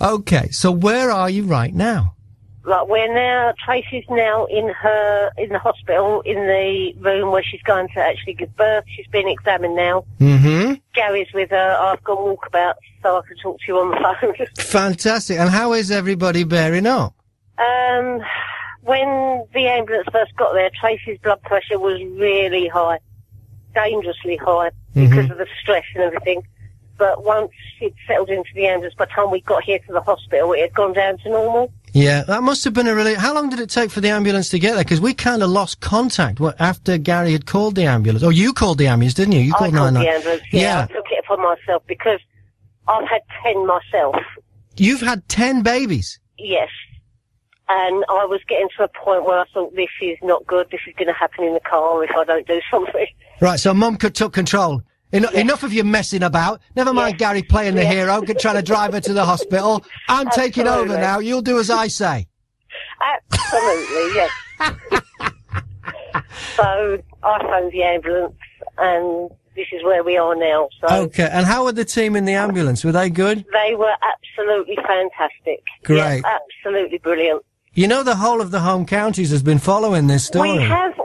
Okay, so where are you right now? Like, Tracey's now in the hospital, in the room where she's going to actually give birth. She's been examined now. Mm-hmm. Gary's with her. I've got walkabout so I can talk to you on the phone. Fantastic. And how is everybody bearing up? When the ambulance first got there, Tracey's blood pressure was really high. Dangerously high because of the stress and everything. But once she'd settled into the ambulance, by the time we got here to the hospital, it had gone down to normal. Yeah, that must have been how long did it take for the ambulance to get there? Because we kind of lost contact after Gary had called the ambulance. Oh, you called the ambulance, didn't you? You called I called the ambulance, yeah. I took it upon myself because I've had 10 myself. You've had 10 babies? Yes. And I was getting to a point where I thought, this is not good, this is going to happen in the car if I don't do something. Right, so Mum took control. Enough of you messing about. Never mind Gary playing the hero, trying to drive her to the hospital. I'm taking over now. You'll do as I say. Absolutely, yes. So I phoned the ambulance, and this is where we are now. So. Okay, and how were the team in the ambulance? Were they good? They were absolutely fantastic. Great. Yes, absolutely brilliant. You know, the whole of the home counties has been following this story.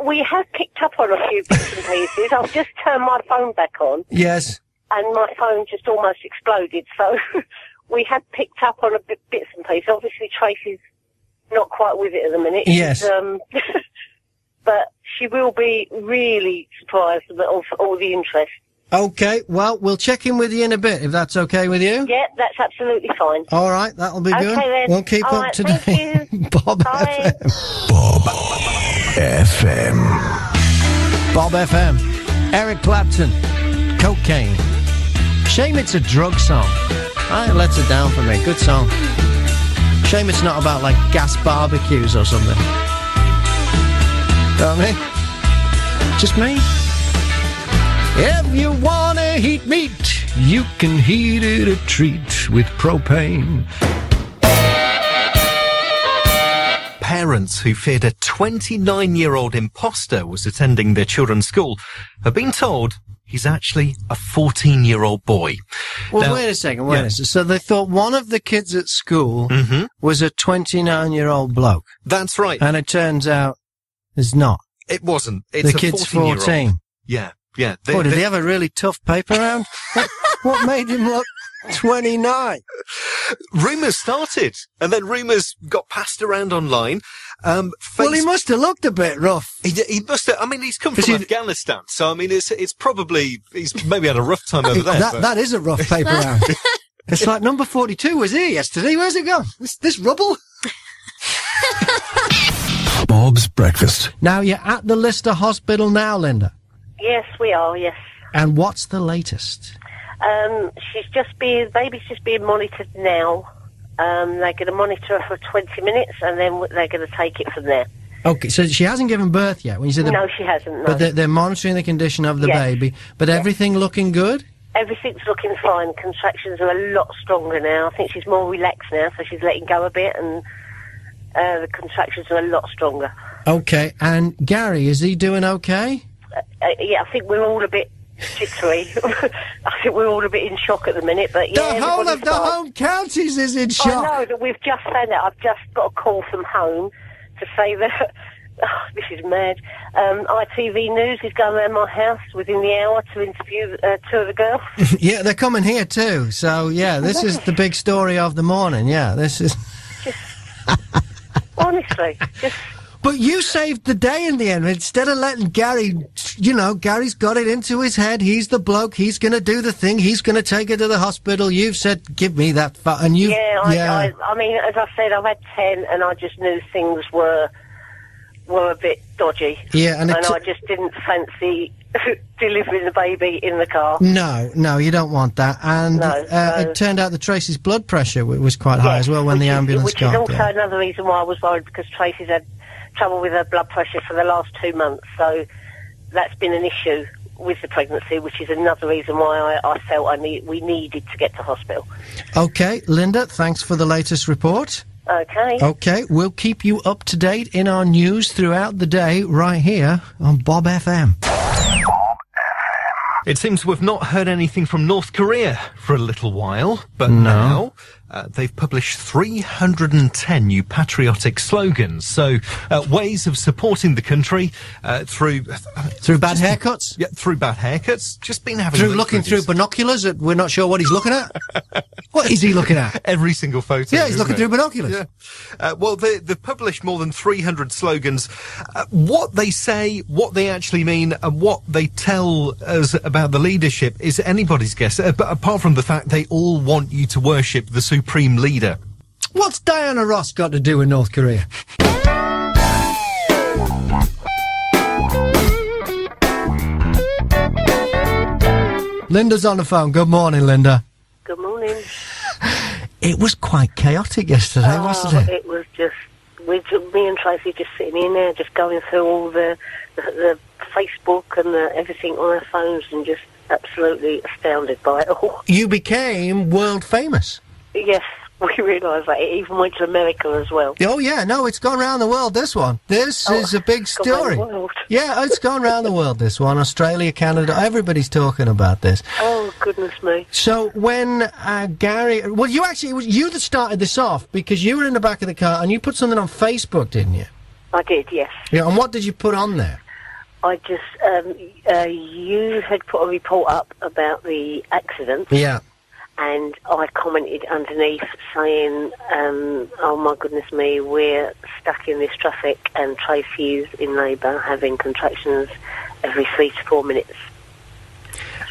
We have picked up on a few bits and pieces. I've just turned my phone back on. Yes. And my phone just almost exploded. So we have picked up on bits and pieces. Obviously, Tracey's not quite with it at the minute. Yes. But she will be really surprised at all the interest. Okay, well, we'll check in with you in a bit, if that's okay with you. Yeah, that's absolutely fine. All right, that'll be good. Okay, then. We'll keep all up right, to date. Thank you. Bob Bye. FM. Bob FM. Bob FM. Eric Clapton. Cocaine. Shame it's a drug song. It lets it down for me. Good song. Shame it's not about, like, gas barbecues or something. Know what I mean? Just me. If you wanna heat meat, you can heat it a treat with propane. Parents who feared a 29-year-old imposter was attending their children's school have been told he's actually a 14-year-old boy. Well, now, wait a second. So they thought one of the kids at school was a 29-year-old bloke. That's right. And it turns out it's not. It wasn't. It's the kid's 14. Yeah. Did he have a really tough paper round? What made him look 29? Rumours started, and then rumours got passed around online. Well, he must have looked a bit rough. He must have. I mean, he's come from Afghanistan, so I mean, it's probably he's maybe had a rough time over there. That is a rough paper round. It's like number 42 was here yesterday. Where's it gone? This rubble. Bob's Breakfast. Now, you're at the Lister Hospital now, Linda. Yes, we are, yes. And what's the latest? Baby's just being monitored now. They're going to monitor her for 20 minutes, and then they're going to take it from there. Okay, so she hasn't given birth yet. When you said no, she hasn't. No. But they're monitoring the condition of the baby. But everything looking good? Everything's looking fine. Contractions are a lot stronger now. I think she's more relaxed now, so she's letting go a bit, and the contractions are a lot stronger. Okay, and Gary, is he doing okay? Yeah, I think we're all a bit jittery. I think we're all a bit in shock at the minute, but yeah. The whole of the home counties is in shock. I know that we've just found out. I've just got a call from home to say that, this is mad, ITV News is going around my house within the hour to interview two of the girls. Yeah, they're coming here too, so yeah, this is the big story of the morning, yeah, this is... Honestly, just... But you saved the day in the end. Instead of letting Gary, Gary's got it into his head, he's the bloke, he's going to do the thing, he's going to take her to the hospital, you've said, give me that and you... Yeah, I mean, as I said, I've had 10, and I just knew things were a bit dodgy. Yeah, and I just didn't fancy delivering the baby in the car. No, you don't want that. And it turned out that Tracey's blood pressure was quite high as well when the ambulance got there. Which is also another reason why I was worried, because Tracey's had trouble with her blood pressure for the last 2 months, so that's been an issue with the pregnancy, which is another reason why I felt we needed to get to hospital. Okay, Linda, thanks for the latest report. Okay, we'll keep you up to date in our news throughout the day right here on Bob FM. It seems we've not heard anything from North Korea for a little while, but now they've published 310 new patriotic slogans. So ways of supporting the country through bad haircuts. Yeah, through bad haircuts. Just been having through looking through binoculars that we're not sure what he's looking at. What is he looking at? Every single photo. Yeah, he's looking through binoculars. Yeah. Well, they've published more than 300 slogans. What they say, what they actually mean, and what they tell us about the leadership is anybody's guess. But apart from the fact they all want you to worship the supreme leader. What's Diana Ross got to do with North Korea? Linda's on the phone. Good morning, Linda. Good morning. It was quite chaotic yesterday, wasn't it? It was just, me and Tracey just sitting in there, just going through all the Facebook and everything on our phones, and just absolutely astounded by it all. You became world famous. Yes, we realised that. It even went to America as well. Oh, yeah, no, it's gone round the world, this one. This is a big story. Yeah, it's gone round the world, this one. Australia, Canada, everybody's talking about this. Oh, goodness me. So when Gary... Well, it was you that started this off, because you were in the back of the car and you put something on Facebook, didn't you? I did, yes. Yeah, and what did you put on there? I just... you had put a report up about the accident. Yeah. And I commented underneath saying, oh my goodness me, we're stuck in this traffic and Tracey's in labour having contractions every 3 to 4 minutes.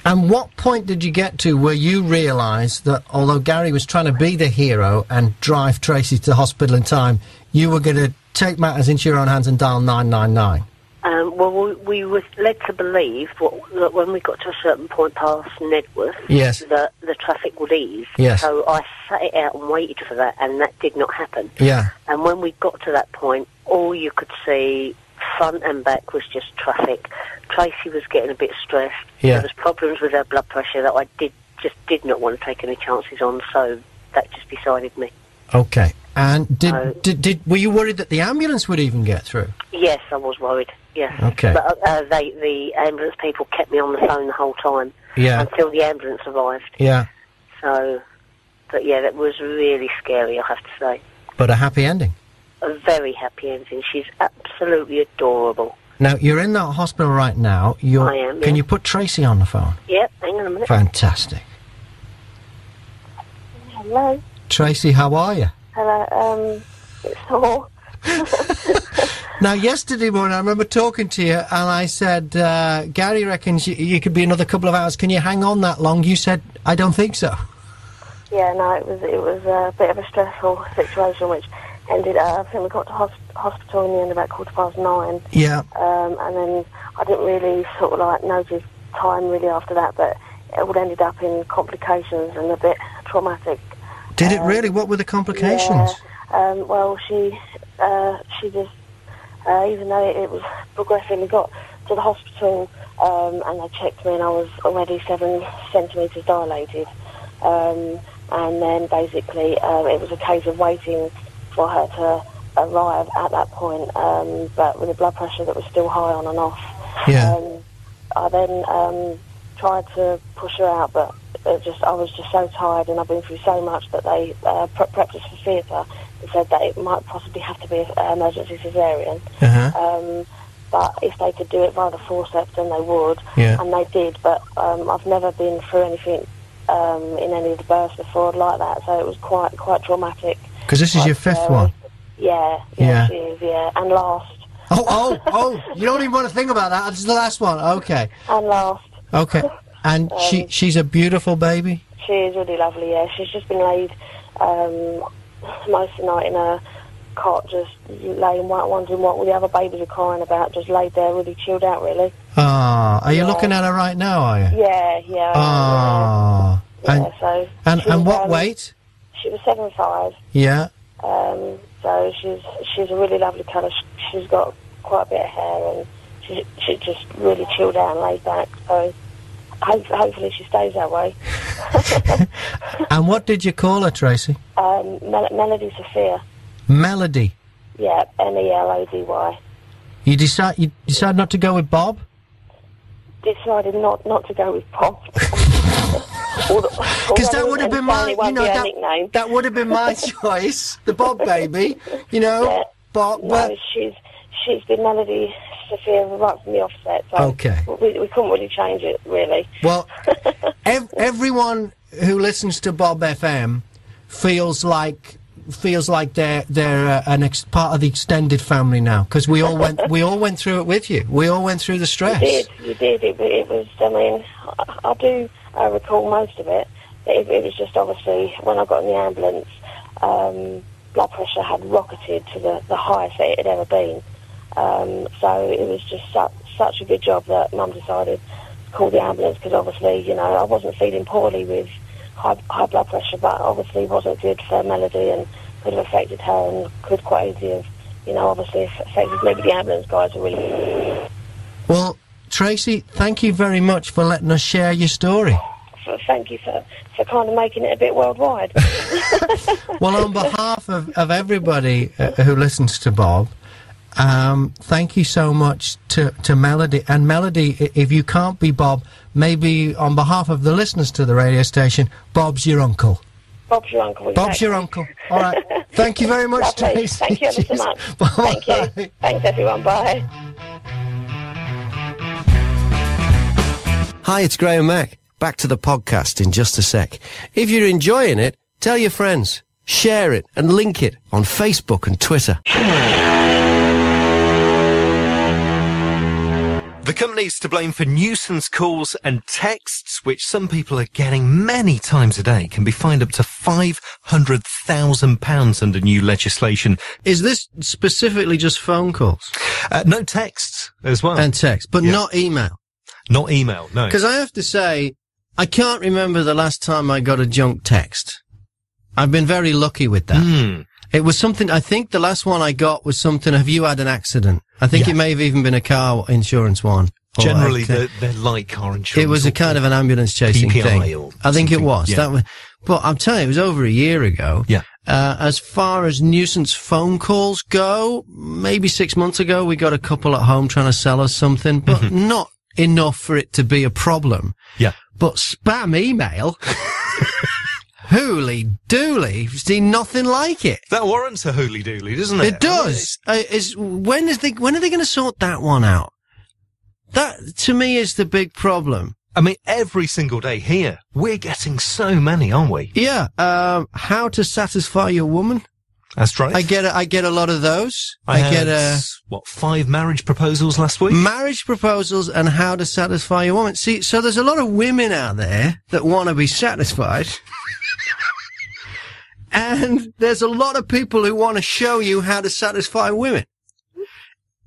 And what point did you get to where you realised that although Gary was trying to be the hero and drive Tracey to hospital in time, you were going to take matters into your own hands and dial 999? Well, we were led to believe that when we got to a certain point past Nedworth, yes, that the traffic would ease. Yes. So I sat it out and waited for that, and that did not happen. Yeah. And when we got to that point, all you could see, front and back, was just traffic. Tracey was getting a bit stressed. Yeah. There was problems with her blood pressure that I did not want to take any chances on, so that just decided me. Okay. And were you worried that the ambulance would even get through? Yes, I was worried. Yes. Okay. But the ambulance people kept me on the phone the whole time. Yeah. Until the ambulance arrived. Yeah. So, but yeah, that was really scary, I have to say. But a happy ending. A very happy ending. She's absolutely adorable. Now, you're in that hospital right now. I am, Can you put Tracey on the phone? Yep, hang on a minute. Fantastic. Hello. Tracey, how are you? Hello, it's sore. Now, yesterday morning, I remember talking to you, and I said, Gary reckons you could be another couple of hours. Can you hang on that long? You said, I don't think so. Yeah, no, it was a bit of a stressful situation, which I think we got to hospital in the end about 9:15. Yeah. And then I didn't really sort of like notice time really after that, but it all ended up in complications and a bit traumatic. Did it really? What were the complications? Yeah. Well, she just, even though it was progressing, we got to the hospital and they checked me and I was already 7 centimetres dilated. And then basically it was a case of waiting for her to arrive at that point, but with the blood pressure that was still high on and off. Yeah. I then tried to push her out, but I was just so tired and I've been through so much that they prepped us for theatre and said that it might possibly have to be an emergency caesarean. But if they could do it via the forceps, then they would. Yeah. And they did, but I've never been through anything in any of the births before like that, so it was quite traumatic. Because this is your 5th one. Yeah, Yeah. she is, yeah. And last. Oh, you don't even want to think about that. This is the last one. Okay. And last. Okay. And she's a beautiful baby? She is really lovely, yeah. She's just been laid most of the night in a cot, just laying, wondering what all the other babies are crying about, just laid there, really chilled out, really. Ah, are you looking at her right now, are you? Yeah. Ah. So And what weight? She was 7'5". Yeah. So she's a really lovely colour. She's got quite a bit of hair and she just really chilled out and laid back. So hopefully she stays that way. And what did you call her, Tracey? Melody Sophia. Melody. Yeah, Melody. You decide not to go with Bob? Decided not to go with Bob. Because that would have been my, that would have been my choice, the Bob baby, Yeah. Bob. No, she's been Melody Sophia right from the offset. So Okay. We couldn't really change it, really. Well, everyone who listens to Bob FM feels like they're part of the extended family now, because we all went through it with you. We all went through the stress. You did. It was. I mean, I do recall most of it. It was just obviously when I got in the ambulance, blood pressure had rocketed to the highest it had ever been. So it was just such a good job that Mum decided to call the ambulance, because obviously, I wasn't feeling poorly with high blood pressure, but obviously wasn't good for Melody and could have affected her and could quite easily have, obviously affected maybe the ambulance guys are really... Well, Tracey, thank you very much for letting us share your story. Thank you for kind of making it a bit worldwide. Well, on behalf of everybody who listens to Bob, thank you so much to Melody. And Melody, if you can't be Bob, maybe on behalf of the listeners to the radio station, Bob's your uncle. Bob's your uncle, exactly. Bob's your uncle. All right. Thank you very much, Tracey. Thank you ever so much. Bye. Thank you. Thanks, everyone. Bye. Hi, it's Graham Mack. Back to the podcast in just a sec. If you're enjoying it, tell your friends, share it and link it on Facebook and Twitter. The company's to blame for nuisance calls and texts, which some people are getting many times a day, can be fined up to £500,000 under new legislation. Is this specifically just phone calls? No, texts as well. And text, but not email? Not email, no. Because I have to say, I can't remember the last time I got a junk text. I've been very lucky with that. It was something, I think the last one I got was something, have you had an accident? I think it may have even been a car insurance one. Generally, they're like car insurance. It was a kind of an ambulance chasing PPI thing. I think it was. Yeah. That was. But I'm telling you, it was over a year ago. Yeah. As far as nuisance phone calls go, maybe 6 months ago, we got a couple at home trying to sell us something, but not enough for it to be a problem. Yeah. But spam email, hooly dooly, see nothing like it. That warrants a hooly dooly, doesn't it? It does. When are they going to sort that one out? That, to me, is the big problem. I mean, every single day here, we're getting so many, aren't we? Yeah. How to satisfy your woman? That's right. I get a lot of those. I had 5 marriage proposals last week? Marriage proposals and how to satisfy your woman. See, so there's a lot of women out there that want to be satisfied. And there's a lot of people who want to show you how to satisfy women.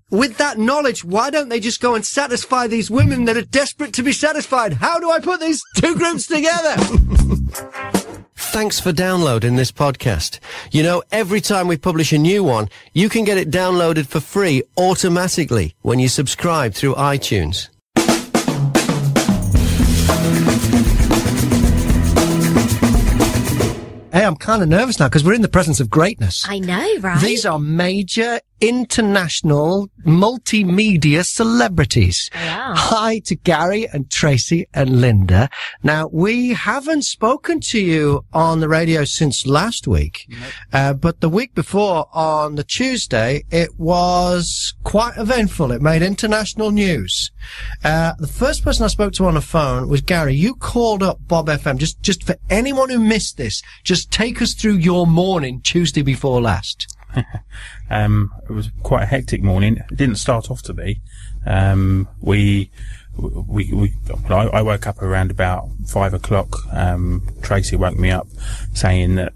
With that knowledge, why don't they just go and satisfy these women that are desperate to be satisfied? How do I put these two groups together? Thanks for downloading this podcast. You know, every time we publish a new one, you can get it downloaded for free automatically when you subscribe through iTunes. Hey, I'm kind of nervous now because we're in the presence of greatness. I know, right? These are major international multimedia celebrities. Wow. Hi to Gary and Tracey and Linda. Now, we haven't spoken to you on the radio since last week, but the week before, on the Tuesday, it was quite eventful. It made international news. The first person I spoke to on the phone was Gary. You called up Bob FM. Just for anyone who missed this, just take us through your morning Tuesday before last. It was quite a hectic morning. It didn't start off to be. I woke up around about 5 o'clock. Tracey woke me up saying that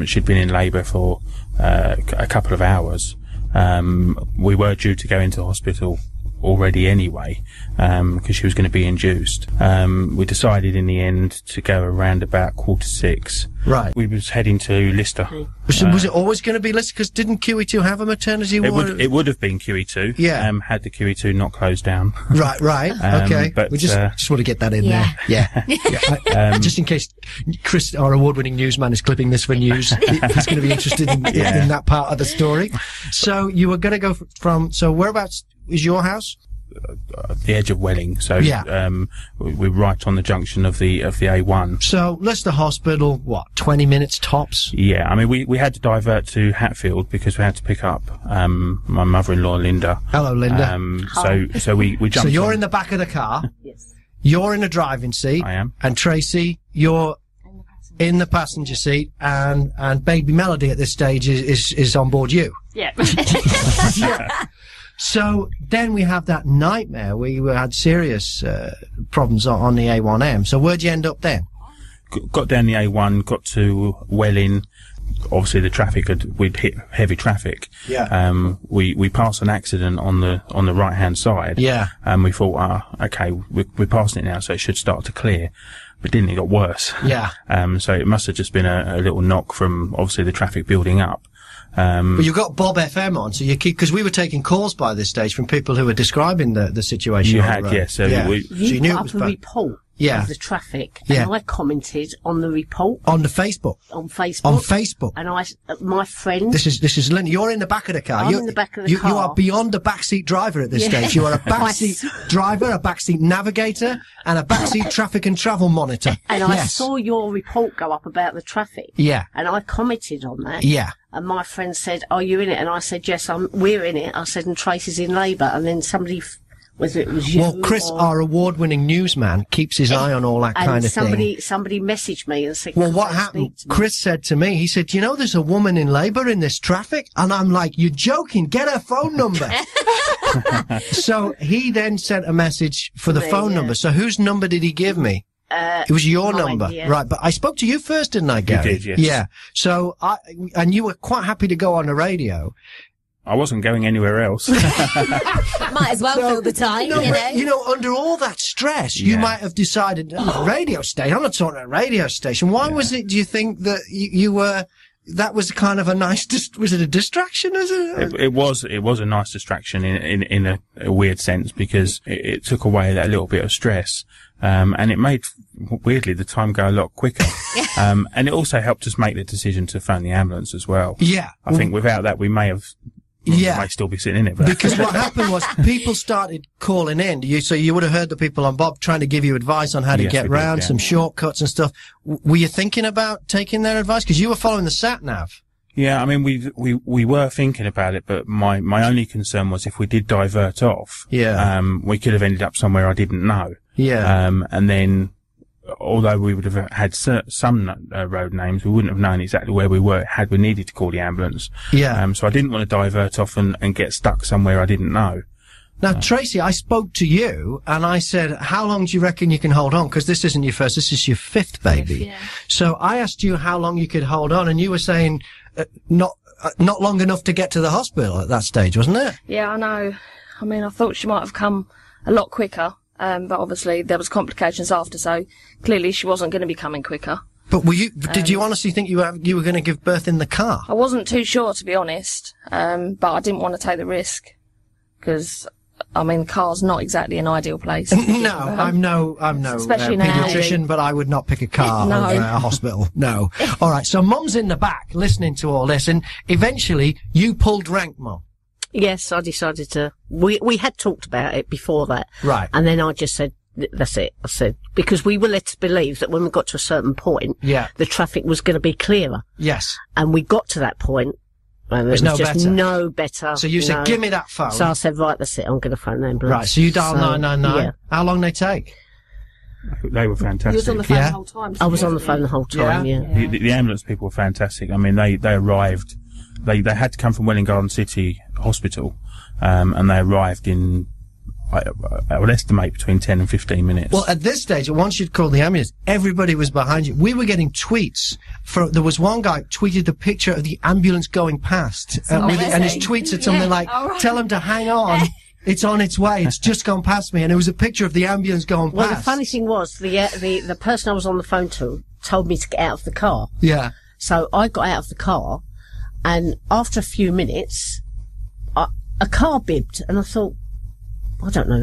she'd been in labour for a couple of hours. We were due to go into hospital already anyway, because she was going to be induced. We decided in the end to go around about 5:45. Right. We was heading to Lister. Was it always going to be Lister? Because didn't QE2 have a maternity ward? It would have been QE2. Yeah. Had the QE2 not closed down. Right. Okay. But We just want to get that in there. Yeah. Just in case Chris, our award-winning newsman, is clipping this for news. He's going to be interested in that part of the story. So you were going to go from, so whereabouts is your house? The edge of Welling, so we're right on the junction of the A1. So Leicester Hospital, what, 20 minutes tops? Yeah, I mean we had to divert to Hatfield because we had to pick up my mother-in-law Linda. Hello, Linda. So we jumped. So you're in the back of the car. Yes. You're in the driving seat. I am. And Tracey, you're in the passenger seat, and baby Melody at this stage is on board you. Yeah. Yeah. So then we have that nightmare. We had serious problems on the A1M. So where'd you end up then? Got down the A1, got to Welling. Obviously the traffic we'd hit heavy traffic. Yeah. We passed an accident on the right hand side. Yeah. And we thought, okay, we're passing it now, so it should start to clear. But didn't it got worse? Yeah. So it must have just been a little knock from obviously the traffic building up. But you got Bob FM on, so you keep, because we were taking calls by this stage from people who were describing the situation. You had, yes. So you put up a report of the traffic, and I commented on the report. On the Facebook? On Facebook. On Facebook. And my friend... This is Linda. You're in the back of the car. I'm in the back of the car. You are beyond a backseat driver at this stage. You are a backseat driver, a backseat navigator, and a backseat traffic and travel monitor. And I saw your report go up about the traffic. Yeah. And I commented on that. Yeah. And my friend said, "Are you in it?" And I said, "Yes, we're in it." I said, "And Tracey's in labour." And then somebody, whether it was you, well, Chris, our award-winning newsman, keeps his eye on all that kind of thing. Somebody messaged me and said, "Well, what happened?" Chris said to me, he said, "You know, there's a woman in labour in this traffic," and I'm like, "You're joking? Get her phone number." So he then sent a message for the phone number. So whose number did he give me? It was your number, right? But I spoke to you first, didn't I, Gary? You did, yes. Yeah. So and you were quite happy to go on the radio. I wasn't going anywhere else. Might as well fill the time, you know, under all that stress, you might have decided, radio station. I'm not talking about a radio station. Why was it? Do you think that you were? That was kind of a nice. Was it a distraction? It was a nice distraction in a weird sense because it took away that little bit of stress. And it made, weirdly, the time go a lot quicker. And it also helped us make the decision to phone the ambulance as well. Yeah. I think without that, we may still be sitting in it. But because what happened was people started calling in. So you would have heard the people on Bob trying to give you advice on how to get round, some shortcuts and stuff. Were you thinking about taking their advice? Because you were following the sat-nav. Yeah, I mean, we were thinking about it, but my only concern was if we did divert off, we could have ended up somewhere I didn't know. Yeah. And then, although we would have had some road names, we wouldn't have known exactly where we were had we needed to call the ambulance. Yeah. So I didn't want to divert off and get stuck somewhere I didn't know. Now, Tracey, I spoke to you and I said, how long do you reckon you can hold on? Because this isn't your first, this is your fifth baby. Yeah. So I asked you how long you could hold on, and you were saying not long enough to get to the hospital at that stage, wasn't it? Yeah, I know. I mean, I thought she might have come a lot quicker, but obviously there was complications after, so clearly she wasn't going to be coming quicker. But did you honestly think you were going to give birth in the car? I wasn't too sure, to be honest, but I didn't want to take the risk, because, I mean, the car's not exactly an ideal place. No, I'm no Especially paediatrician, but I would not pick a car No. over a hospital. No. All right, so Mum's in the back listening to all this, and eventually you pulled rank, Mum. Yes, I decided to. We had talked about it before that. Right. And then I just said, that's it. I said, because we were led to believe that when we got to a certain point, the traffic was going to be clearer. Yes. And we got to that point, and There's it was no just better. no better. So you said, give me that phone. So I said, right, that's it. I'm going to phone the ambulance. Right, so you dial 999. Yeah. How long they take? They were fantastic. You was on the phone the whole time. I was on the phone the whole time, yeah. The ambulance people were fantastic. I mean, they arrived. They had to come from Welling Garden City Hospital, and they arrived in, I would estimate, between 10 and 15 minutes. Well, at this stage, once you'd called the ambulance, everybody was behind you. We were getting tweets. There was one guy tweeted the picture of the ambulance going past, and his tweet said something like, "Tell him to hang on. It's on its way. It's just gone past me." And it was a picture of the ambulance going past. Well, the funny thing was, the person I was on the phone to told me to get out of the car. Yeah. So I got out of the car, and after a few minutes, a car bibbed, and I thought, I don't know,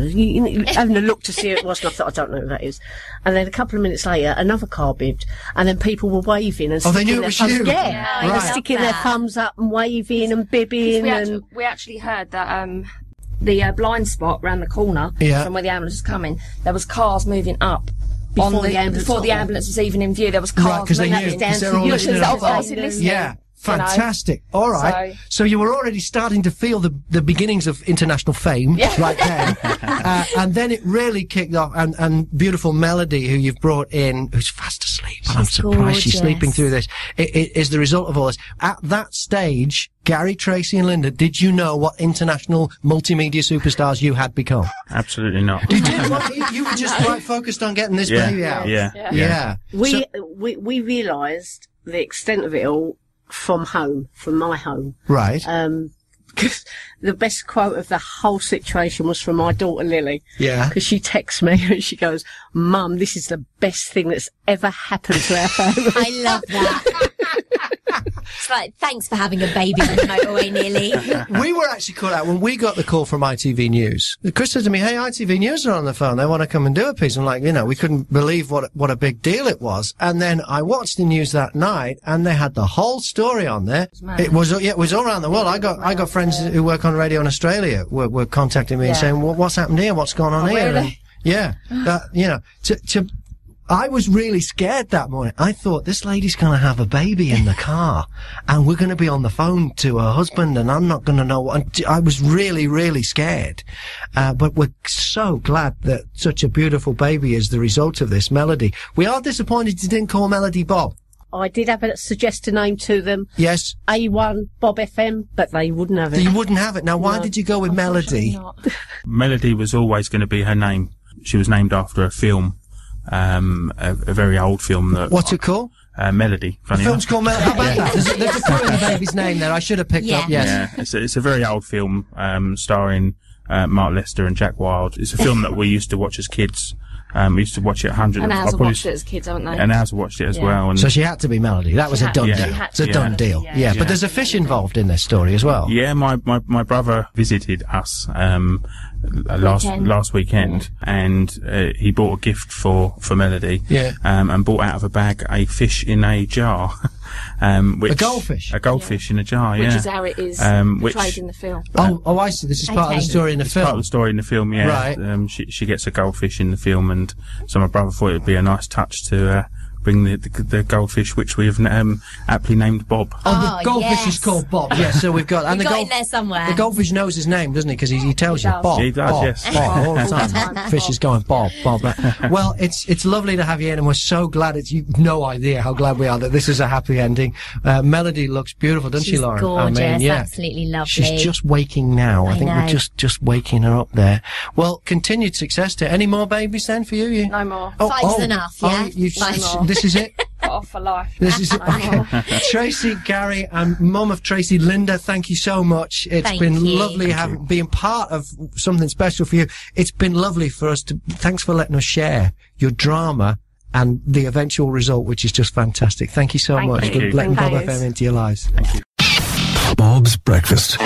having a look to see who it was, and I thought, I don't know who that is. And then a couple of minutes later, another car bibbed, and then people were waving and sticking they knew their it was thumbs. you? Yeah, they were sticking their thumbs up and waving and bibbing. We actually heard that the blind spot round the corner from where the ambulance was coming, there was cars moving up. Before the ambulance was even in view, there was cars Right, because they moving knew, up. because they're all listening. Obviously listening. Yeah. Fantastic. All right. So you were already starting to feel the beginnings of international fame right then. And then it really kicked off, and beautiful Melody, who you've brought in, who's fast asleep. I'm surprised she's sleeping through this. It is the result of all this. At that stage, Gary, Tracey and Linda, did you know what international multimedia superstars you had become? Absolutely not. You did? You were just quite focused on getting this baby out. Yeah. We realised the extent of it all from my home. Right. Because the best quote of the whole situation was from my daughter Lily. Yeah. Because she texts me and she goes, "Mum, this is the best thing that's ever happened to our family." I love that. It's like, thanks for having a baby on the motorway nearly. We were actually caught out when we got the call from ITV News. Chris said to me, "Hey, ITV News are on the phone. They want to come and do a piece." I'm like, we couldn't believe what a big deal it was. And then I watched the news that night, and they had the whole story on there. It was all around the world. I got friends who work on radio in Australia were contacting me and saying, "What's happened here? What's going on here?" Really? And, I was really scared that morning. I thought, this lady's going to have a baby in the car, and we're going to be on the phone to her husband, and I'm not going to know what. I was really, really scared. But we're so glad that such a beautiful baby is the result of this, Melody. We are disappointed you didn't call Melody Bob. I did have a suggest a name to them. Yes. A1 Bob FM, but they wouldn't have it. You wouldn't have it. Now, why did you go with Melody? Melody was always going to be her name. She was named after a film. A very old film that. What's it called? Melody. The film's called Melody. How about that? There's a clue in the baby's name there. I should have picked up. Yes. Yeah, it's a very old film, starring Mark Lester and Jack Wilde. It's a film that we used to watch as kids. We used to watch it hundreds. And ours have watched it as kids, haven't they? And ours have watched it as well. And so she had to be Melody. That was a done deal. It's a done deal. Yeah. But there's a fish involved in this story as well. Yeah, my brother visited us last weekend, and he bought a gift for Melody. Yeah. And bought out of a bag a fish in a jar. A goldfish? A goldfish in a jar, Which is how it is portrayed in the film. Oh, I see. This is part of the story in the film. Part of the story in the film, yeah. Right. She gets a goldfish in the film, and so my brother thought it would be a nice touch to bring the goldfish, which we have aptly named Bob. Oh, the goldfish is called Bob. Yes, so we've got... We've got in there somewhere. The goldfish knows his name, doesn't he? Because he tells you, Bob. He does, Bob, yes. Bob, all the time. Fish is going, Bob. Well, it's lovely to have you in, and we're so glad you've no idea how glad we are that this is a happy ending. Melody looks beautiful, doesn't she, Lauren? Gorgeous, I mean, yeah. absolutely lovely. She's just waking now. I think we're just waking her up there. Well, continued success to any more babies then for you? No more. Five's enough, yeah? This is it? Cut off for life. This is it. Okay. Tracy, Gary, and Mum of Tracy, Linda, thank you so much. It's been lovely being part of something special for you. It's been lovely for us thanks for letting us share your drama and the eventual result, which is just fantastic. Thank you so much for letting Bob FM into your lives. Thank you. Bob's Breakfast.